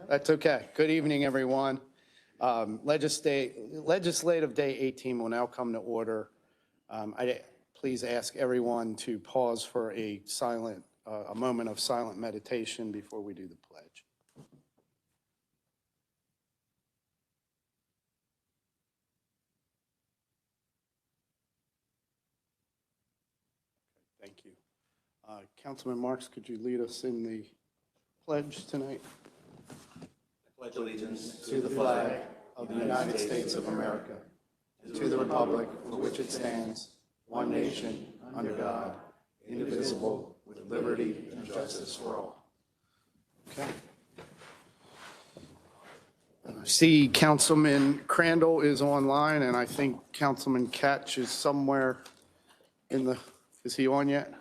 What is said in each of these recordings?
That's okay. Good evening, everyone. Legislative Day 18 will now come to order. I please ask everyone to pause for a moment of silent meditation before we do the pledge. Thank you. Councilman Marks, could you lead us in the pledge tonight? I pledge allegiance To the flag of the United States of America, to the republic for which it stands, one nation, under God, indivisible, with liberty and justice for all. Okay. I see Councilman Crandall is online, and I think Councilman Catch is somewhere in the, is he on yet?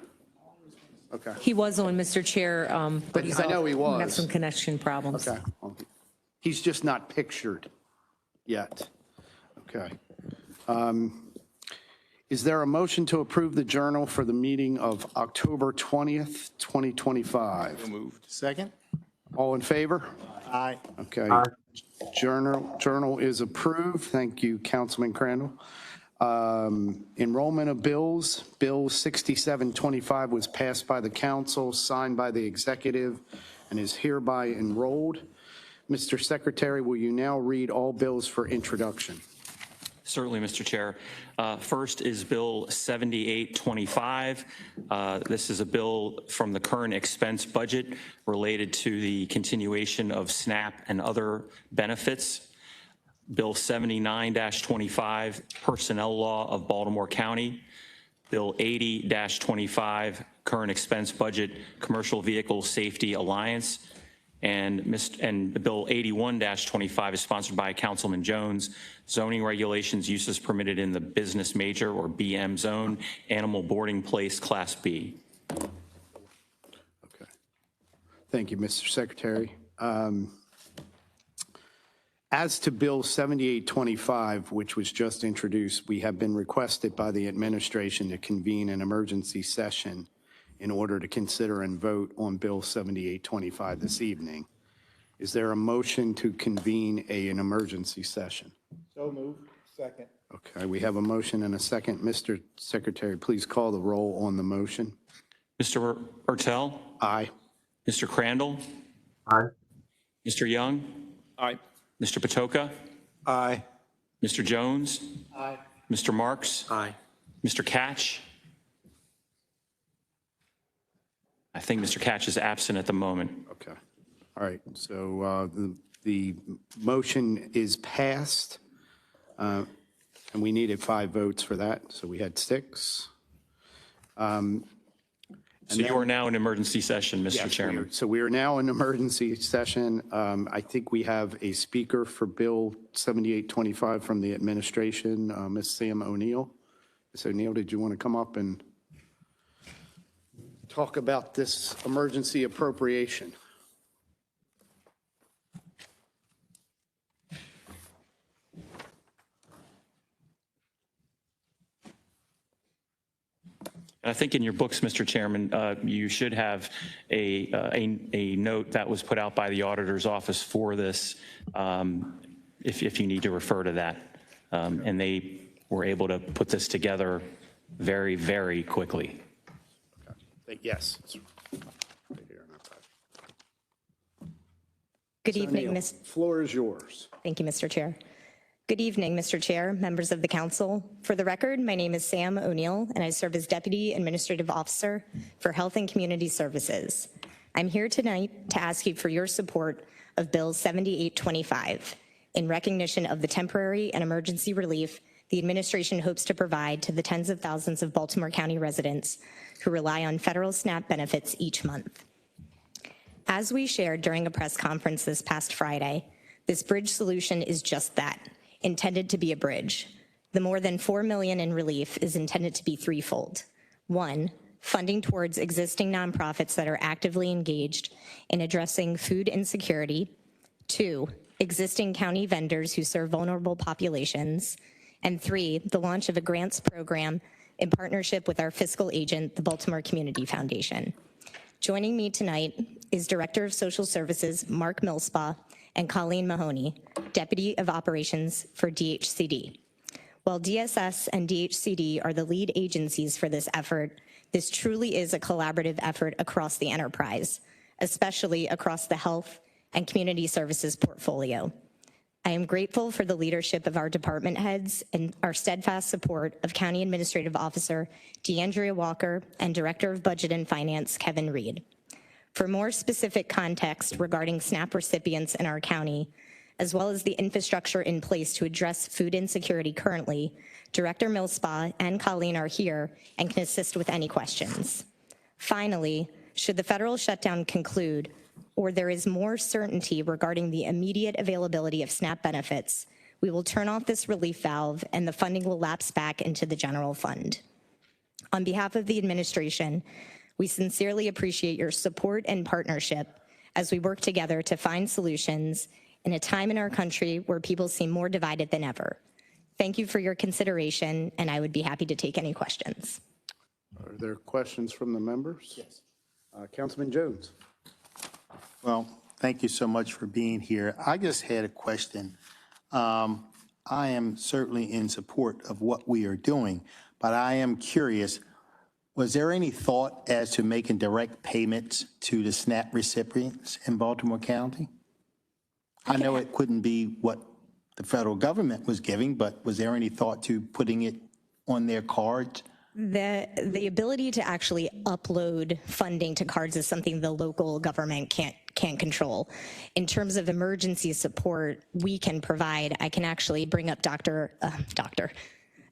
Okay. He was on, Mr. Chair, but he's I know he was. Have some connection problems. Okay. Well, he's just not pictured yet. Okay. Is there a motion to approve the journal for the meeting of October 20th, 2025? So moved. Second? All in favor? Aye. Okay. Journal is approved. Thank you, Councilman Crandall. Enrollment of bills. Bill 6725 was passed by the council, signed by the executive, and is hereby enrolled. Mr. Secretary, will you now read all bills for introduction? Certainly, Mr. Chair. First is Bill 7825. This is a bill from the current expense budget related to the continuation of SNAP and other benefits. Bill 79-25, Personnel Law of Baltimore County. Bill 80-25, Current Expense Budget, Commercial Vehicle Safety Alliance. And Bill 81-25 is sponsored by Councilman Jones. Zoning regulations, uses permitted in the business major or BM zone, animal boarding place, Class B. Okay. Thank you, Mr. Secretary. As to Bill 7825, which was just introduced, we have been requested by the administration to convene an emergency session in order to consider and vote on Bill 7825 this evening. Is there a motion to convene an emergency session? So moved. Second. Okay, we have a motion and a second. Mr. Secretary, please call the roll on the motion. Mr. Ertel? Aye. Mr. Crandall? Aye. Mr. Young? Aye. Mr. Patoka? Aye. Mr. Jones? Aye. Mr. Marks? Aye. Mr. Catch? I think Mr. Catch is absent at the moment. Okay. All right. So the motion is passed, and we needed 5 votes for that. So we had 6. So you are now in emergency session, Mr. Chairman. So we are now in emergency session. I think we have a speaker for Bill 7825 from the administration, Ms. Sam O'Neill. Ms. O'Neill, did you want to come up and talk about this emergency appropriation? I think in your books, Mr. Chairman, you should have a note that was put out by the auditor's office for this, if you need to refer to that. And they were able to put this together very, very quickly. Okay. Yes. Good evening, Ms. Floor is yours. Thank you, Mr. Chair. Good evening, Mr. Chair, members of the council. For the record, my name is Sam O'Neill, and I serve as Deputy Administrative Officer for Health and Community Services. I'm here tonight to ask you for your support of Bill 7825 in recognition of the temporary and emergency relief the administration hopes to provide to the tens of thousands of Baltimore County residents who rely on federal SNAP benefits each month. As we shared during a press conference this past Friday, this bridge solution is just that, intended to be a bridge. The more than $4 million in relief is intended to be threefold. 1, funding towards existing nonprofits that are actively engaged in addressing food insecurity. 2, existing county vendors who serve vulnerable populations. And 3, the launch of a grants program in partnership with our fiscal agent, the Baltimore Community Foundation. Joining me tonight is Director of Social Services Mark Millspaugh and Colleen Mahoney, Deputy of Operations for DHCD. While DSS and DHCD are the lead agencies for this effort, this truly is a collaborative effort across the enterprise, especially across the health and community services portfolio. I am grateful for the leadership of our department heads and our steadfast support of County Administrative Officer DeAndrea Walker and Director of Budget and Finance Kevin Reed. For more specific context regarding SNAP recipients in our county, as well as the infrastructure in place to address food insecurity currently, Director Millspaugh and Colleen are here and can assist with any questions. Finally, should the federal shutdown conclude, or there is more certainty regarding the immediate availability of SNAP benefits, we will turn off this relief valve and the funding will lapse back into the general fund. On behalf of the administration, we sincerely appreciate your support and partnership as we work together to find solutions in a time in our country where people seem more divided than ever. Thank you for your consideration, and I would be happy to take any questions. Are there questions from the members? Yes. Councilman Jones. Well, thank you so much for being here. I just had a question. I am certainly in support of what we are doing, but I am curious, was there any thought as to making direct payments to the SNAP recipients in Baltimore County? I know it couldn't be what the federal government was giving, but was there any thought to putting it on their cards? The ability to actually upload funding to cards is something the local government can't control. In terms of emergency support, we can provide. I can actually bring up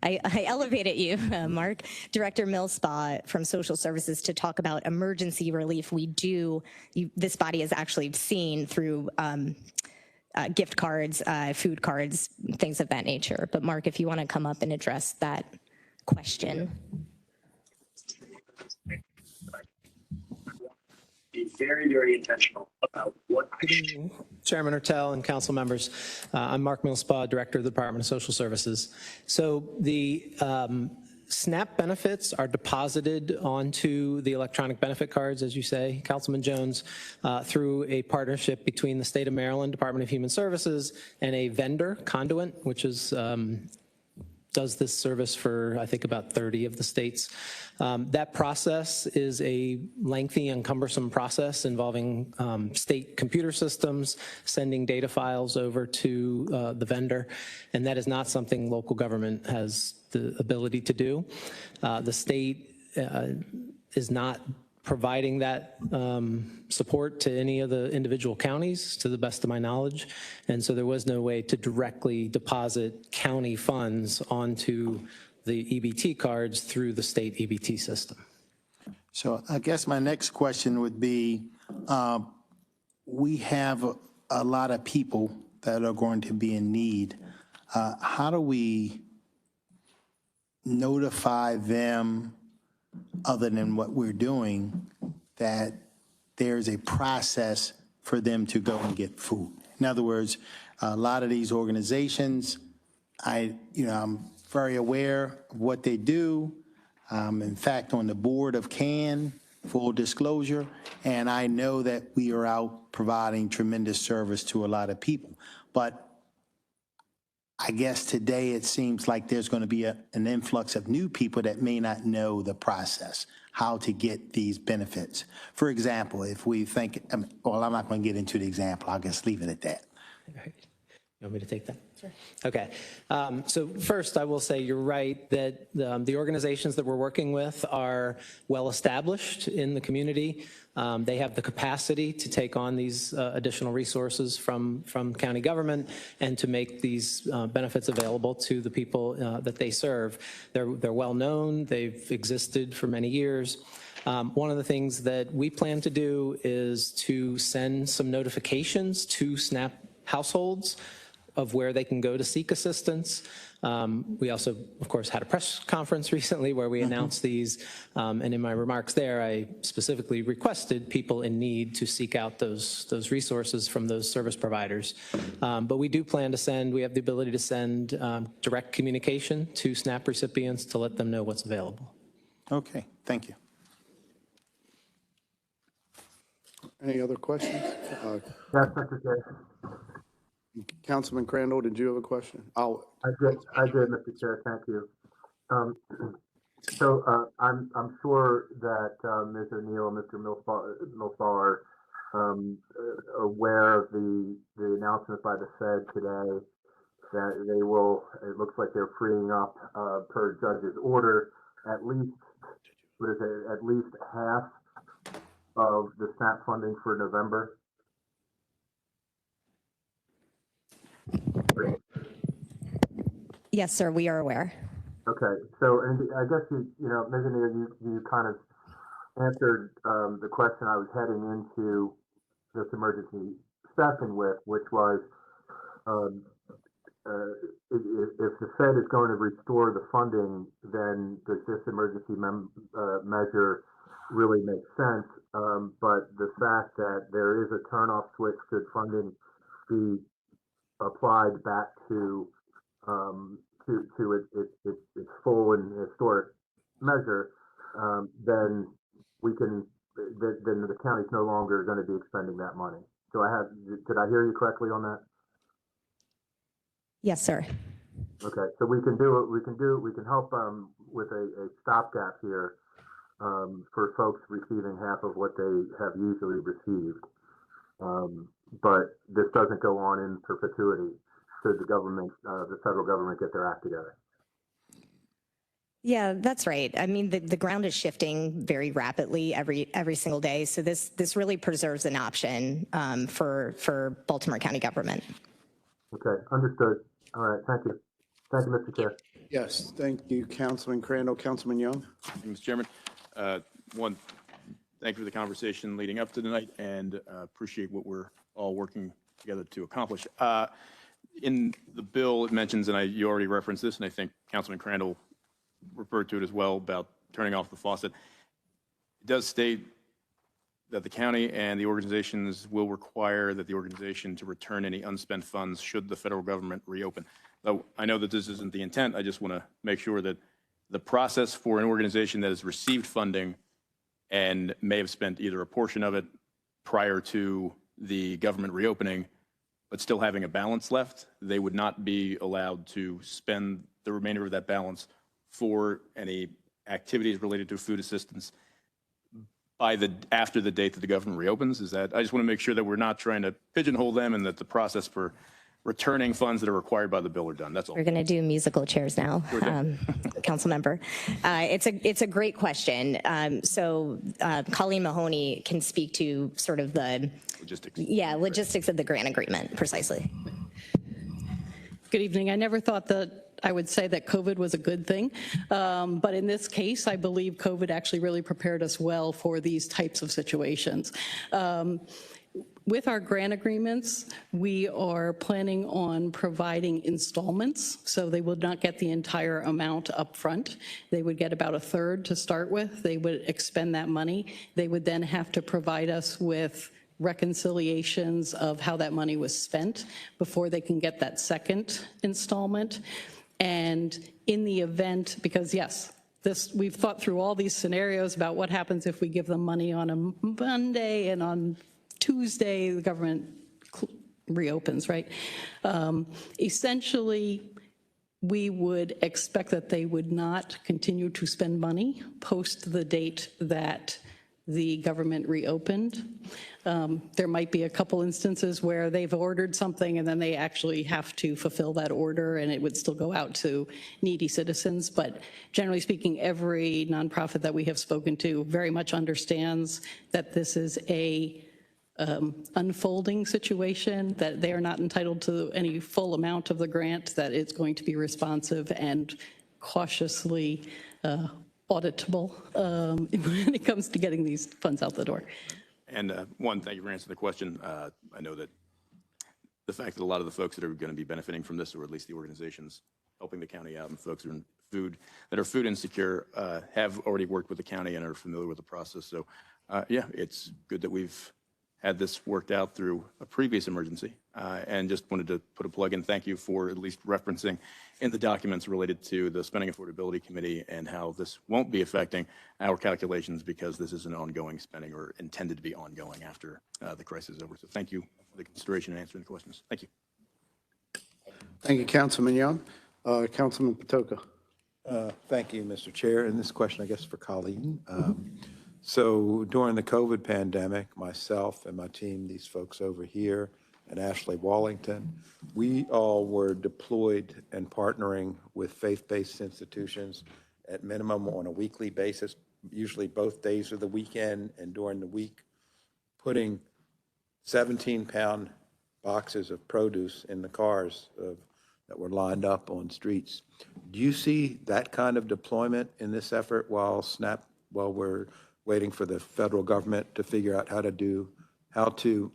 I elevated you, Mark, Director Millspaugh from Social Services to talk about emergency relief. We do, this body has actually seen through gift cards, food cards, things of that nature. But Mark, if you want to come up and address that question. Be very, very intentional about what I Chairman Ertel and council members. I'm Mark Millspaugh, Director of the Department of Social Services. So the SNAP benefits are deposited onto the electronic benefit cards, as you say, Councilman Jones, through a partnership between the State of Maryland Department of Human Services and a vendor, Conduent, which is does this service for, I think, about 30 of the states. That process is a lengthy and cumbersome process involving state computer systems, sending data files over to the vendor, and that is not something local government has the ability to do. The state is not providing that support to any of the individual counties, to the best of my knowledge. And so there was no way to directly deposit county funds onto the EBT cards through the state EBT system. So I guess my next question would be, we have a lot of people that are going to be in need. How do we notify them, other than what we're doing, that there's a process for them to go and get food? In other words, a lot of these organizations, I'm very aware of what they do. In fact, on the board of CAN, full disclosure, and I know that we are out providing tremendous service to a lot of people. But I guess today it seems like there's going to be an influx of new people that may not know the process, how to get these benefits. For example, if we think, well, I'm not going to get into the example, I'll just leave it at that. Right. You want me to take that? Sure. Okay. So first, I will say you're right that the organizations that we're working with are well established in the community. They have the capacity to take on these additional resources from county government and to make these benefits available to the people that they serve. They're well known. They've existed for many years. One of the things that we plan to do is to send some notifications to SNAP households of where they can go to seek assistance. We also, of course, had a press conference recently where we announced these, and in my remarks there, I specifically requested people in need to seek out those resources from those service providers. But we do plan to send, we have the ability to send direct communication to SNAP recipients to let them know what's available. Okay, thank you. Any other questions? Yes, Mr. Chair. Councilman Crandall, did you have a question? I did, Mr. Chair. Thank you. I'm sure that Ms. O'Neill and Mr. Millspaw are aware of the announcement by the Fed today that they will. It looks like they're freeing up per judge's order at least at least half of the SNAP funding for November. Yes, sir, we are aware. Okay, so and I guess Ms. O'Neill, you kind of answered the question I was heading into this emergency session with, which was if the Fed is going to restore the funding, then does this emergency measure really make sense? But the fact that there is a turnoff switch should funding be applied back to its full and historic measure, then the county's no longer going to be expending that money. So did I hear you correctly on that? Yes, sir. Okay, so we can help with a stopgap here for folks receiving half of what they have usually received. But this doesn't go on in perpetuity. Should the federal government get their act together? Yeah, that's right. I mean, the ground is shifting very rapidly every single day. So this really preserves an option for Baltimore County government. Okay, understood. All right, thank you. Thank you, Mr. Chair. Yes, thank you, Councilman Crandall. Councilman Young? Thank you, Mr. Chairman. One, thank you for the conversation leading up to tonight, and appreciate what we're all working together to accomplish. In the bill, it mentions, and you already referenced this, and I think Councilman Crandall referred to it as well, about turning off the faucet. It does state that the county and the organizations will require that the organization to return any unspent funds should the federal government reopen. Though I know that this isn't the intent, I just want to make sure that the process for an organization that has received funding and may have spent either a portion of it prior to the government reopening, but still having a balance left, they would not be allowed to spend the remainder of that balance for any activities related to food assistance after the date that the government reopens. Is that, I just want to make sure that we're not trying to pigeonhole them and that the process for returning funds that are required by the bill are done. That's all. We're going to do musical chairs now, council member. It's a great question. So Colleen Mahoney can speak to sort of the logistics of the grant agreement, precisely. Good evening. I never thought that I would say that COVID was a good thing, but in this case, I believe COVID actually really prepared us well for these types of situations. With our grant agreements, we are planning on providing installments, so they would not get the entire amount up front. They would get about a third to start with. They would expend that money. They would then have to provide us with reconciliations of how that money was spent before they can get that second installment. And in the event, because yes, we've thought through all these scenarios about what happens if we give them money on a Monday and on Tuesday the government reopens, right? Essentially, we would expect that they would not continue to spend money post the date that the government reopened. There might be a couple instances where they've ordered something and then they actually have to fulfill that order and it would still go out to needy citizens. But generally speaking, every nonprofit that we have spoken to very much understands that this is a unfolding situation, that they are not entitled to any full amount of the grant, that it's going to be responsive and cautiously auditable when it comes to getting these funds out the door. And one, thank you for answering the question. I know that the fact that a lot of the folks that are going to be benefiting from this, or at least the organizations helping the county out and folks that are food insecure, have already worked with the county and are familiar with the process. So yeah, it's good that we've had this worked out through a previous emergency. And just wanted to put a plug in. Thank you for at least referencing in the documents related to the Spending Affordability Committee and how this won't be affecting our calculations because this is an ongoing spending or intended to be ongoing after the crisis is over. So thank you for the consideration and answering the questions. Thank you. Thank you, Councilman Young. Councilman Patoka. Thank you, Mr. Chair. And this question, I guess, for Colleen. So during the COVID pandemic, myself and my team, these folks over here, and Ashley Wallington, we all were deployed and partnering with faith-based institutions at minimum on a weekly basis, usually both days of the weekend and during the week, putting 17-pound boxes of produce in the cars that were lined up on streets. Do you see that kind of deployment in this effort while we're waiting for the federal government to figure out how to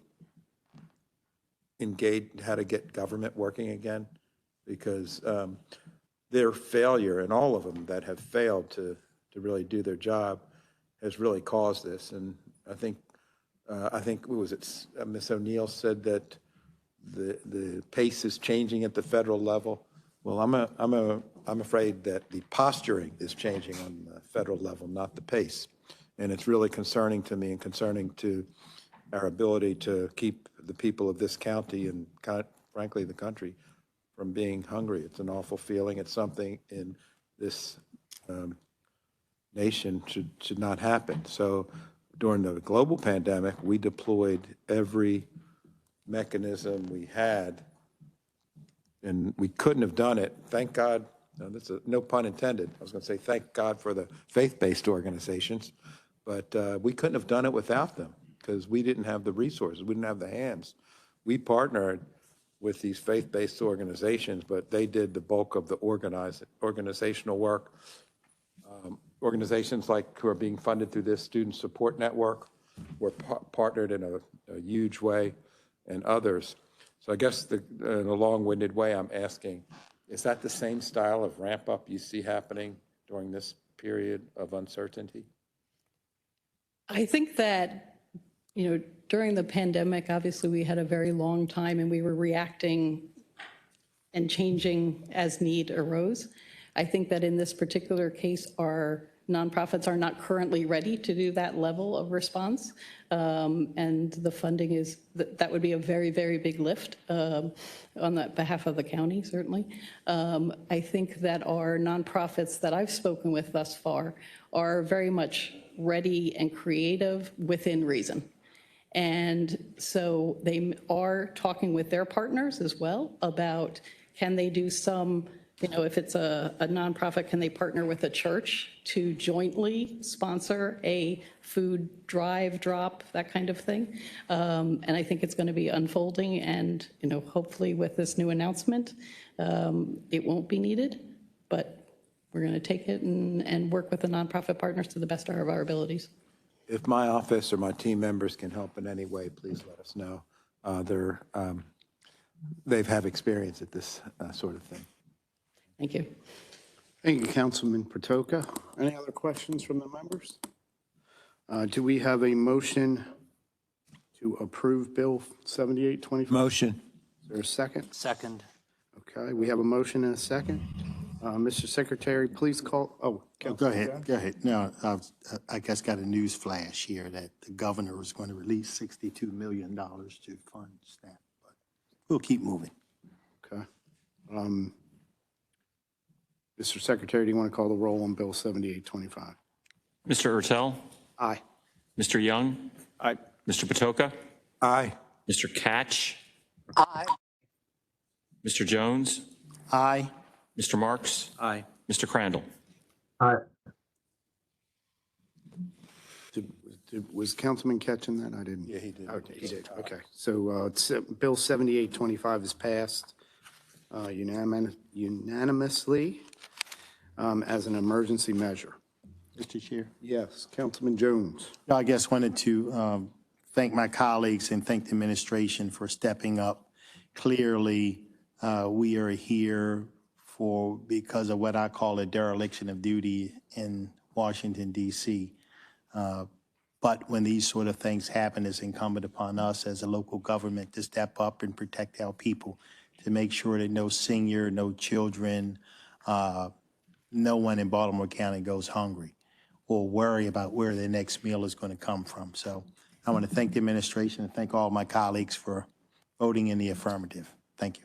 engage, how to get government working again? Because their failure, and all of them that have failed to really do their job, has really caused this. And I think what was it, Ms. O'Neill said that the pace is changing at the federal level. Well, I'm afraid that the posturing is changing on the federal level, not the pace. And it's really concerning to me and concerning to our ability to keep the people of this county and frankly the country from being hungry. It's an awful feeling. It's something in this nation should not happen. So during the global pandemic, we deployed every mechanism we had, and we couldn't have done it. Thank God, no pun intended. I was going to say thank God for the faith-based organizations, but we couldn't have done it without them because we didn't have the resources, we didn't have the hands. We partnered with these faith-based organizations, but they did the bulk of the organizational work. Organizations like who are being funded through this Student Support Network were partnered in a huge way, and others. So I guess in a long-winded way, I'm asking, is that the same style of ramp-up you see happening during this period of uncertainty? I think that, during the pandemic, obviously we had a very long time and we were reacting and changing as need arose. I think that in this particular case, our nonprofits are not currently ready to do that level of response. And the funding that would be a very, very big lift on the behalf of the county, certainly. I think that our nonprofits that I've spoken with thus far are very much ready and creative within reason. And so they are talking with their partners as well about, can they do some, if it's a nonprofit, can they partner with a church to jointly sponsor a food drive, drop, that kind of thing? And I think it's going to be unfolding, and hopefully with this new announcement, it won't be needed, but we're going to take it and work with the nonprofit partners to the best of our abilities. If my office or my team members can help in any way, please let us know. They've had experience at this sort of thing. Thank you. Thank you, Councilman Patoka. Any other questions from the members? Do we have a motion to approve Bill 7825? Motion. Is there a second? Second. Okay, we have a motion and a second. Mr. Secretary, please call, Go ahead. Now, I guess got a news flash here that the governor is going to release $62 million to fund SNAP, but we'll keep moving. Okay. Mr. Secretary, do you want to call the roll on Bill 7825? Mr. Ertel? Aye. Mr. Young? Aye. Mr. Patoka? Aye. Mr. Catch? Aye. Mr. Jones? Aye. Mr. Marks? Aye. Mr. Crandall? Aye. Was Councilman catching that? I didn't. Yeah, he did. Okay, he did. Okay. So Bill 7825 is passed unanimously as an emergency measure. Mr. Chair. Yes, Councilman Jones. I guess wanted to thank my colleagues and thank the administration for stepping up. Clearly, we are here because of what I call a dereliction of duty in Washington, D.C. But when these sort of things happen, it's incumbent upon us as a local government to step up and protect our people, to make sure that no senior, no children, no one in Baltimore County goes hungry or worry about where their next meal is going to come from. So I want to thank the administration and thank all my colleagues for voting in the affirmative. Thank you.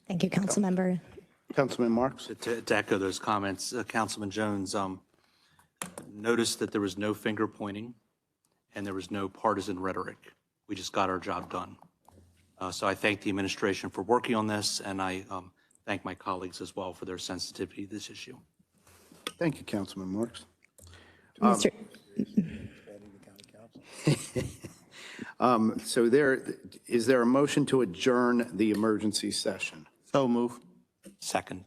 Thank you, Councilmember. Councilman Marks? To echo those comments, Councilman Jones, noticed that there was no finger pointing and there was no partisan rhetoric. We just got our job done. So I thank the administration for working on this, and I thank my colleagues as well for their sensitivity to this issue. Thank you, Councilman Marks. Mr. So is there a motion to adjourn the emergency session? So move. Second.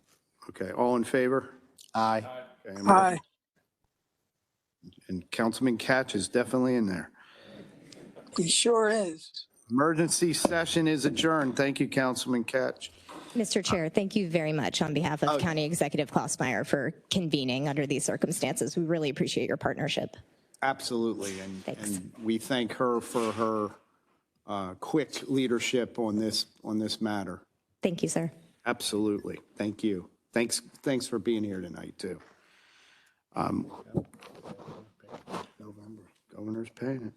Okay, all in favor? Aye. Okay, Aye. And Councilman Catch is definitely in there. He sure is. Emergency session is adjourned. Thank you, Councilman Catch. Mr. Chair, thank you very much on behalf of County Executive Klossmeyer for convening under these circumstances. We really appreciate your partnership. Absolutely, and we thank her for her quick leadership on this matter. Thank you, sir. Absolutely, thank you. Thanks for being here tonight too. November, governor's paying it.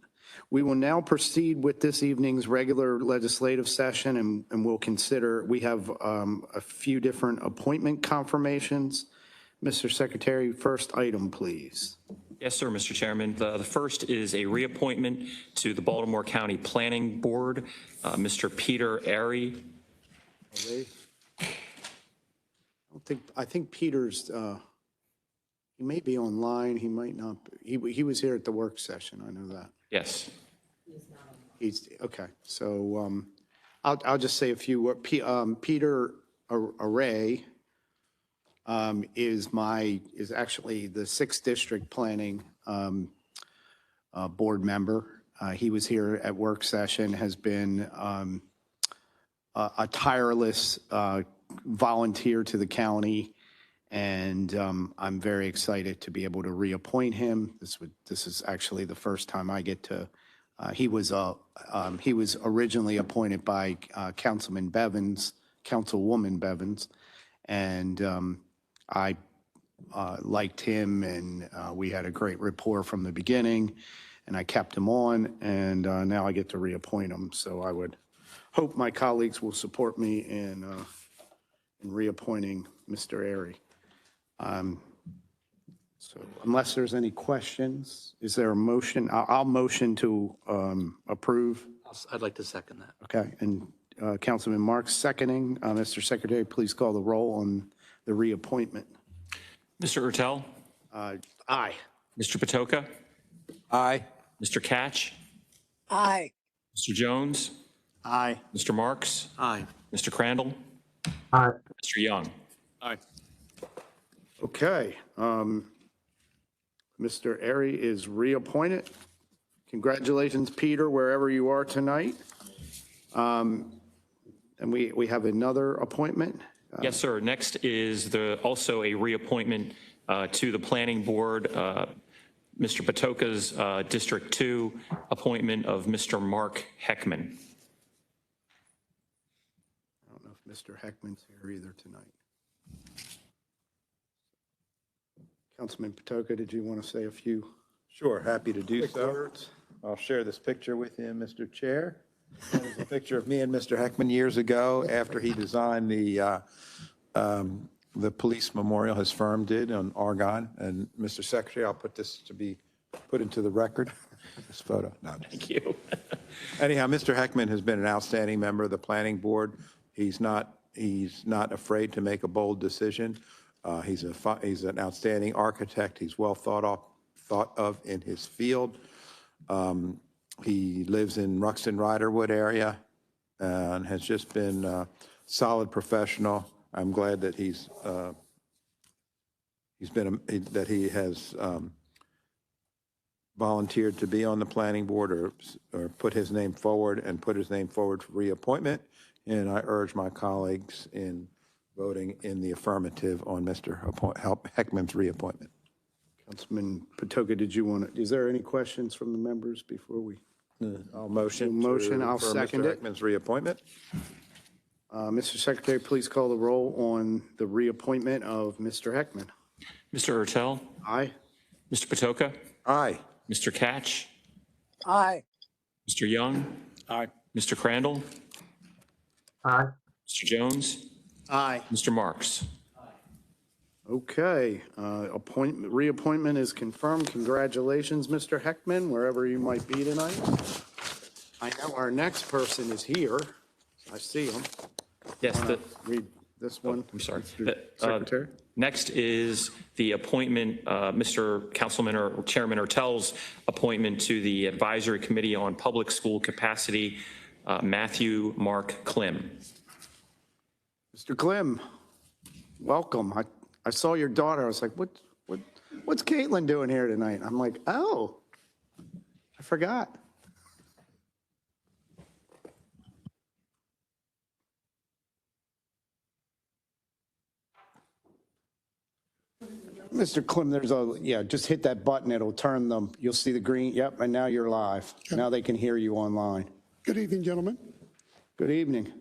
We will now proceed with this evening's regular legislative session, and we'll consider. We have a few different appointment confirmations. Mr. Secretary, first item, please. Yes, sir, Mr. Chairman. The first is a reappointment to the Baltimore County Planning Board, Mr. Peter Airy. I think Peter's, he may be online, he might not, he was here at the work session, I know that. Yes. He's, okay, so I'll just say a few words. Peter Array is actually the 6th District Planning Board member. He was here at work session, has been a tireless volunteer to the county, and I'm very excited to be able to reappoint him. This is actually the first time I get to. He was originally appointed by Councilwoman Bevins, and I liked him, and we had a great rapport from the beginning, and I kept him on, and now I get to reappoint him. So I would hope my colleagues will support me in reappointing Mr. Airy. So unless there's any questions, is there a motion? I'll motion to approve. I'd like to second that. Okay, and Councilman Marks seconding. Mr. Secretary, please call the roll on the reappointment. Mr. Ertel? Aye. Mr. Patoka? Aye. Mr. Catch? Aye. Mr. Jones? Aye. Mr. Marks? Aye. Mr. Crandall? Aye. Mr. Young? Aye. Okay. Mr. Airy is reappointed. Congratulations, Peter, wherever you are tonight. And we have another appointment. Yes, sir. Next is also a reappointment to the Planning Board, Mr. Patoka's District 2 appointment of Mr. Mark Heckman. I don't know if Mr. Heckman's here either tonight. Councilman Patoka, did you want to say a few? Sure, happy to do quick so. words? I'll share this picture with you, Mr. Chair. That is a picture of me and Mr. Heckman years ago after he designed the police memorial his firm did on Argonne. And Mr. Secretary, I'll put this to be put into the record, this photo. No, Thank you. anyhow, Mr. Heckman has been an outstanding member of the Planning Board. He's not afraid to make a bold decision. He's an outstanding architect. He's well thought of in his field. He lives in Ruxton Riderwood area and has just been a solid professional. I'm glad that he has volunteered to be on the planning board or put his name forward for reappointment. And I urge my colleagues in voting in the affirmative on Mr. Heckman's reappointment. Councilman Patoka, did you want to, is there any questions from the members before we? I'll motion. I'll for second Mr. it. Heckman's reappointment. Mr. Secretary, please call the roll on the reappointment of Mr. Heckman. Mr. Ertel, Aye. Mr. Patoka, Aye. Mr. Catch, Aye. Mr. Young, Aye. Mr. Crandall, Aye. Mr. Jones, Aye. Mr. Marks. Okay, reappointment is confirmed. Congratulations, Mr. Heckman, wherever you might be tonight. I know our next person is here. I see him. Yes, Read this one. I'm sorry. Mr. Secretary. Next is the appointment, Mr. Councilman or Chairman Ertel's appointment to the Advisory Committee on Public School Capacity, Matthew Mark Klim. Mr. Klim, welcome. I saw your daughter. I was like, what's Caitlin doing here tonight? I'm like, oh, I forgot. Mr. Klim, just hit that button. It'll turn them. You'll see the green. Yep, and now you're live. Now they can hear you online. Good evening, gentlemen. Good evening.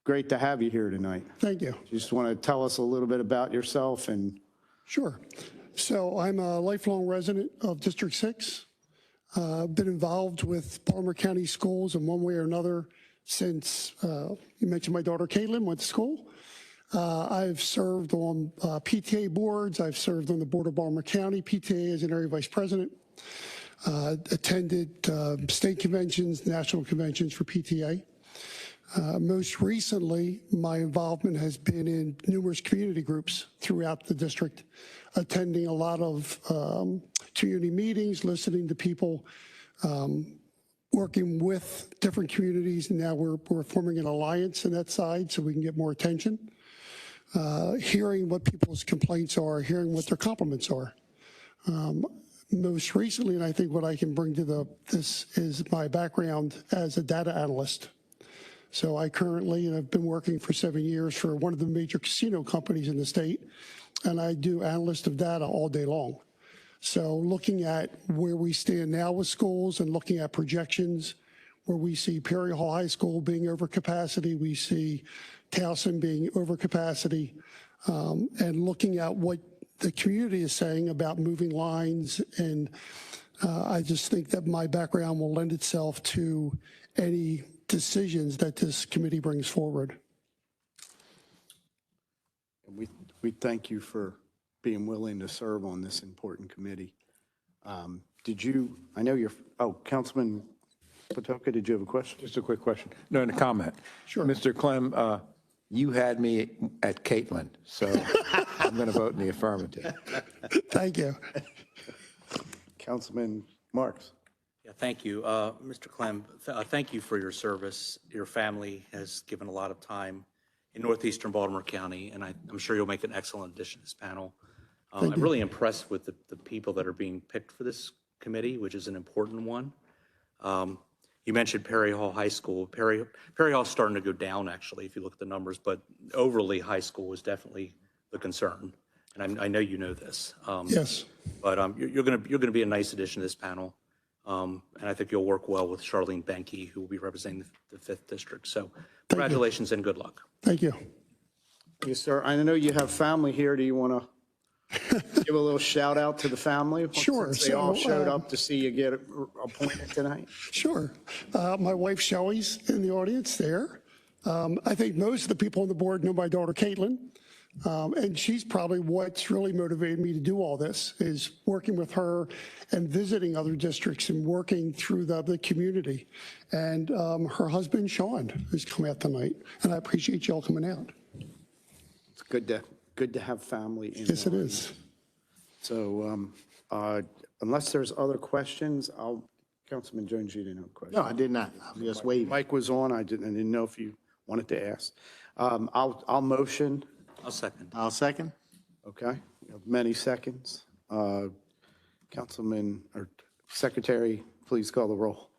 Great to have you here tonight. Thank you. You just want to tell us a little bit about yourself and. Sure. So I'm a lifelong resident of District 6. Been involved with Baltimore County Schools in one way or another since you mentioned my daughter Caitlin went to school. I've served on PTA boards. I've served on the board of Baltimore County PTA as an area vice president. Attended state conventions, national conventions for PTA. Most recently, my involvement has been in numerous community groups throughout the district, attending a lot of community meetings, listening to people, working with different communities. And now we're forming an alliance on that side so we can get more attention, hearing what people's complaints are, hearing what their compliments are. Most recently, and I think what I can bring to this is my background as a data analyst. So I currently, and I've been working for 7 years for one of the major casino companies in the state, and I do analyst of data all day long. So looking at where we stand now with schools and looking at projections, where we see Perry Hall High School being over capacity, we see Towson being over capacity, and looking at what the community is saying about moving lines. And I just think that my background will lend itself to any decisions that this committee brings forward. We thank you for being willing to serve on this important committee. Councilman Patoka, did you have a question? Just a quick question. No, and a comment. Sure. Mr. Clem, you had me at Caitlin, so I'm going to vote in the affirmative. Thank you. Councilman Marks. Yeah, thank you. Mr. Clem, thank you for your service. Your family has given a lot of time in northeastern Baltimore County, and I'm sure you'll make an excellent addition to this panel. I'm really impressed with the people that are being picked for this committee, which is an important one. You mentioned Perry Hall High School. Perry Hall's starting to go down, actually, if you look at the numbers, but Overly High School is definitely the concern, and I know you know this. Yes. But you're going to be a nice addition to this panel. And I think you'll work well with Charlene Benke, who will be representing the 5th District. So congratulations and good luck. Thank you. Yes, sir. I know you have family here. Do you want to give a little shout out to the family? Sure. Since they all showed up to see you get appointed tonight. Sure. My wife Shelley's in the audience there. I think most of the people on the board know my daughter Caitlin. And she's probably what's really motivated me to do all this, is working with her and visiting other districts and working through the community. And her husband, Sean, who's come out tonight. And I appreciate y'all coming out. It's good to have family in. Yes, it is. So unless there's other questions, Councilman Jones, you didn't have a question? No, I did not. I'm just waving. Mike was on. I didn't know if you wanted to ask. I'll motion. I'll second. I'll second. Okay, you have many seconds. Councilman or Secretary, please call the roll.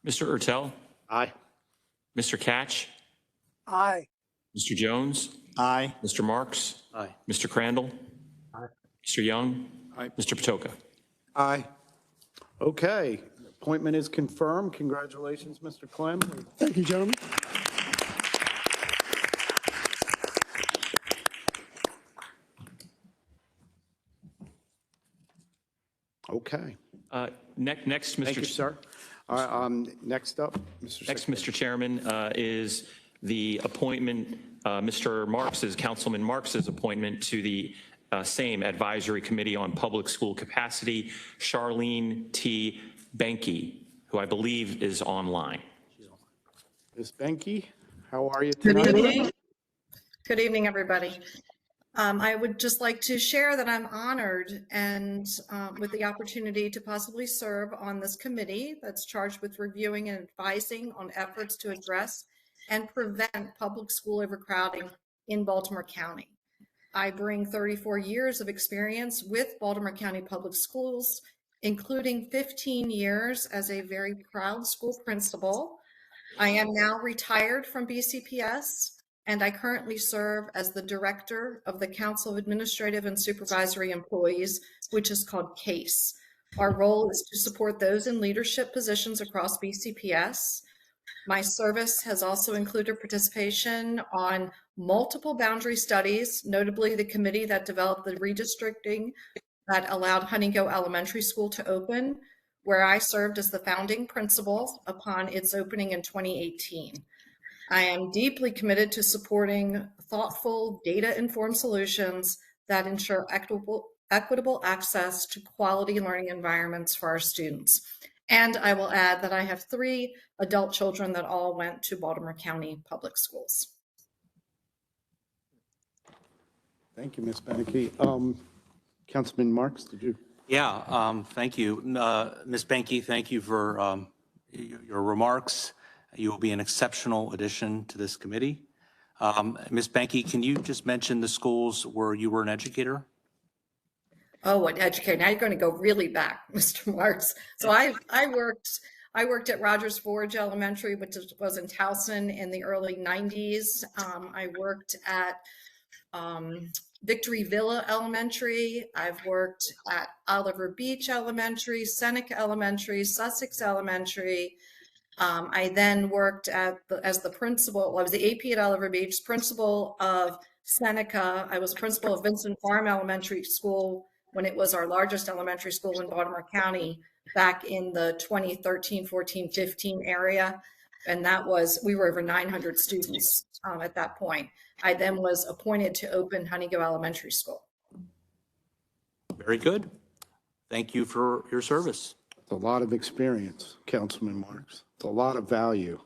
Mr. Ertel, Aye. Mr. Catch, Aye. Mr. Jones, Aye. Mr. Marks, Aye. Mr. Crandall, Aye. Mr. Young, Aye. Mr. Patoka. Aye. Okay, appointment is confirmed. Congratulations, Mr. Clem. Thank you, gentlemen. Okay, Next, thank you, Mr. sir. Next up, Mr. Next, Secretary. Mr. Chairman, is the appointment, Mr. Marks's, Councilman Marks's appointment to the same Advisory Committee on Public School Capacity, Charlene T. Benke, who I believe is online. Ms. Benke, how are you Good tonight? evening. Good evening, everybody. I would just like to share that I'm honored and with the opportunity to possibly serve on this committee that's charged with reviewing and advising on efforts to address and prevent public school overcrowding in Baltimore County. I bring 34 years of experience with Baltimore County Public Schools, including 15 years as a very proud school principal. I am now retired from BCPS, and I currently serve as the director of the Council of Administrative and Supervisory Employees, which is called CASE. Our role is to support those in leadership positions across BCPS. My service has also included participation on multiple boundary studies, notably the committee that developed the redistricting that allowed Honeygo Elementary School to open, where I served as the founding principal upon its opening in 2018. I am deeply committed to supporting thoughtful, data-informed solutions that ensure equitable access to quality learning environments for our students. And I will add that I have 3 adult children that all went to Baltimore County Public Schools. Thank you, Ms. Benke. Councilman Marks, did you? Yeah, thank you. Ms. Benke, thank you for your remarks. You will be an exceptional addition to this committee. Ms. Benke, can you just mention the schools where you were an educator? Oh, an educator. Now you're going to go really back, Mr. Marks. So I worked at Rogers Forge Elementary, which was in Towson in the early 90s. I worked at Victory Villa Elementary. I've worked at Oliver Beach Elementary, Seneca Elementary, Sussex Elementary. I then worked as the principal. I was the AP at Oliver Beach, principal of Seneca. I was principal of Vincent Farm Elementary School when it was our largest elementary school in Baltimore County back in the 2013, 14, 15 area. And we were over 900 students at that point. I then was appointed to open Honeygo Elementary School. Very good. Thank you for your service. It's a lot of experience, Councilman Marks. It's a lot of value.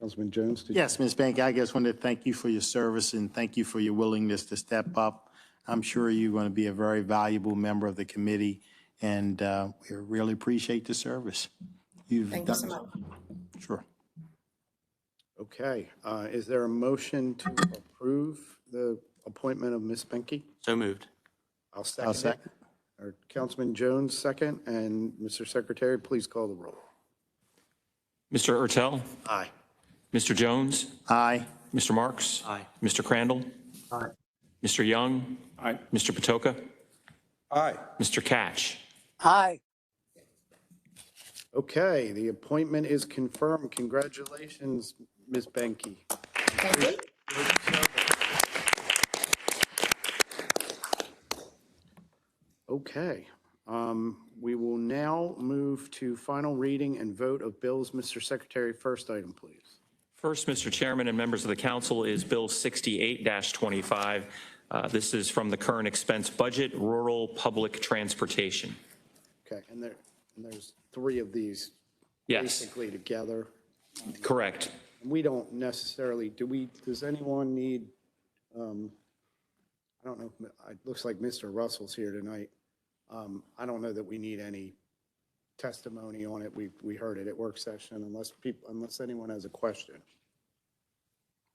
Councilman Jones? Yes, Ms. Benke, I just wanted to thank you for your service and thank you for your willingness to step up. I'm sure you're going to be a very valuable member of the committee, and we really appreciate the service. Thank you so much. Sure. Okay, is there a motion to approve the appointment of Ms. Benke? So moved. I'll second it. Or Councilman Jones, second, and Mr. Secretary, please call the roll. Mr. Ertel? Aye. Mr. Jones? Aye. Mr. Marks? Aye. Mr. Crandall? Aye. Mr. Young? Aye. Mr. Patoka? Aye. Mr. Catch? Aye. Okay, the appointment is confirmed. Congratulations, Ms. Benke. Thank you. Okay, we will now move to final reading and vote of bills. Mr. Secretary, first item, please. First, Mr. Chairman and members of the council, is Bill 68-25. This is from the current expense budget, rural public transportation. Okay, and there's 3 of these Yes, basically together. correct. We don't necessarily, does anyone need, I don't know, it looks like Mr. Russell's here tonight. I don't know that we need any testimony on it. We heard it at work session unless anyone has a question.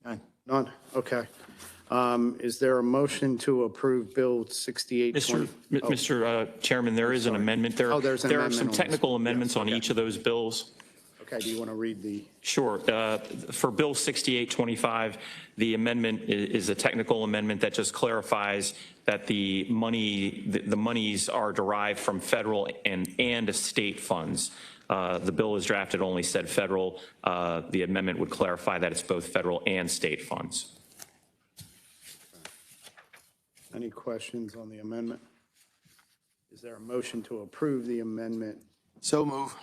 None. None? Okay. Is there a motion to approve Bill 6820? Mr. Chairman, there is an amendment there. Oh, there's an There are amendment some on this. technical amendments Yes, on okay. each of those bills. Okay, do you want to read the? Sure. For Bill 6825, the amendment is a technical amendment that just clarifies that the monies are derived from federal and state funds. The bill is drafted only said federal. The amendment would clarify that it's both federal and state funds. Any questions on the amendment? Is there a motion to approve the amendment? So move.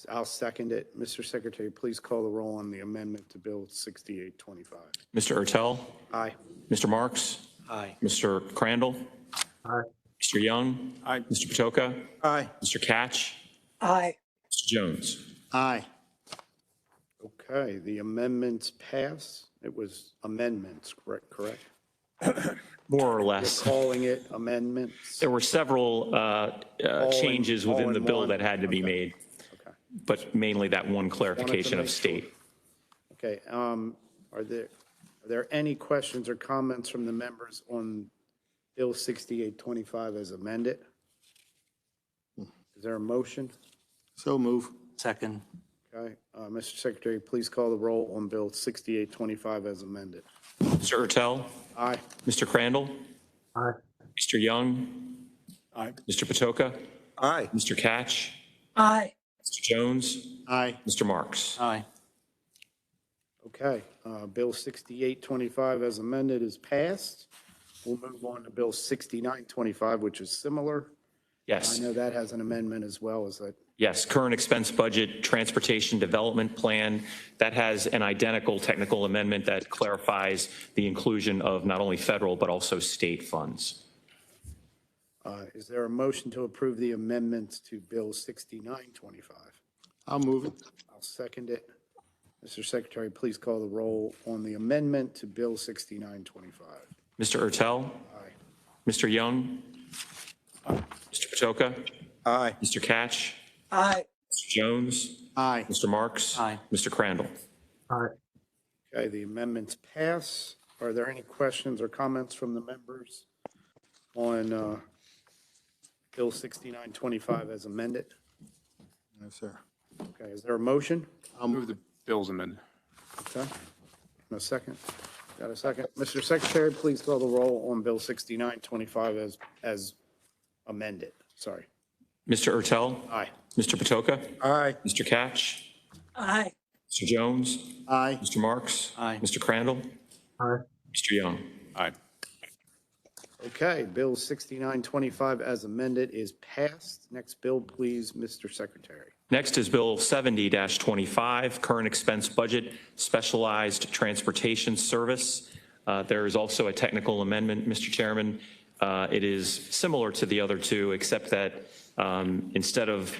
I'll second it. Mr. Secretary, please call the roll on the amendment to Bill 6825. Mr. Ertel? Aye. Mr. Marks? Aye. Mr. Crandall? Aye. Mr. Young? Aye. Mr. Patoka? Aye. Mr. Catch? Aye. Mr. Jones? Aye. Okay, the amendments pass. It was amendments, correct? More or You're less. calling it amendments? There were several changes all within the in bill one? that had to be made, Okay. but mainly that one clarification of make state. Okay, are there any questions or comments from the members on Bill 6825 as amended? Is there a motion? So move. Second. Okay, Mr. Secretary, please call the roll on Bill 6825 as amended. Mr. Ertel? Aye. Mr. Crandall? Aye. Mr. Young? Aye. Mr. Patoka? Aye. Mr. Catch? Aye. Mr. Jones? Aye. Mr. Marks? Aye. Okay, Bill 6825 as amended is passed. We'll move on to Bill 6925, which is similar. Yes. I know that has an amendment as well, is that? Yes, current expense budget, transportation development plan, that has an identical technical amendment that clarifies the inclusion of not only federal, but also state funds. Is there a motion to approve the amendments to Bill 6925? I'll move it. I'll second it. Mr. Secretary, please call the roll on the amendment to Bill 6925. Mr. Ertel? Aye. Mr. Young? Mr. Patoka? Aye. Mr. Catch? Aye. Mr. Jones? Aye. Mr. Marks? Aye. Mr. Crandall? Aye. Okay, the amendments pass. Are there any questions or comments from the members on Bill 6925 as amended? No, sir. Okay, is there a motion? I'll move the bill's amended. Okay. No second. Got a second. Mr. Secretary, please call the roll on Bill 6925 as amended. Sorry. Mr. Ertel? Aye. Mr. Patoka? Aye. Mr. Catch? Aye. Mr. Jones? Aye. Mr. Marks? Aye. Mr. Crandall? Aye. Mr. Young? Aye. Okay, Bill 6925 as amended is passed. Next bill, please, Mr. Secretary. Next is Bill 70-25, current expense budget, specialized transportation service. There is also a technical amendment, Mr. Chairman. It is similar to the other two, except that instead of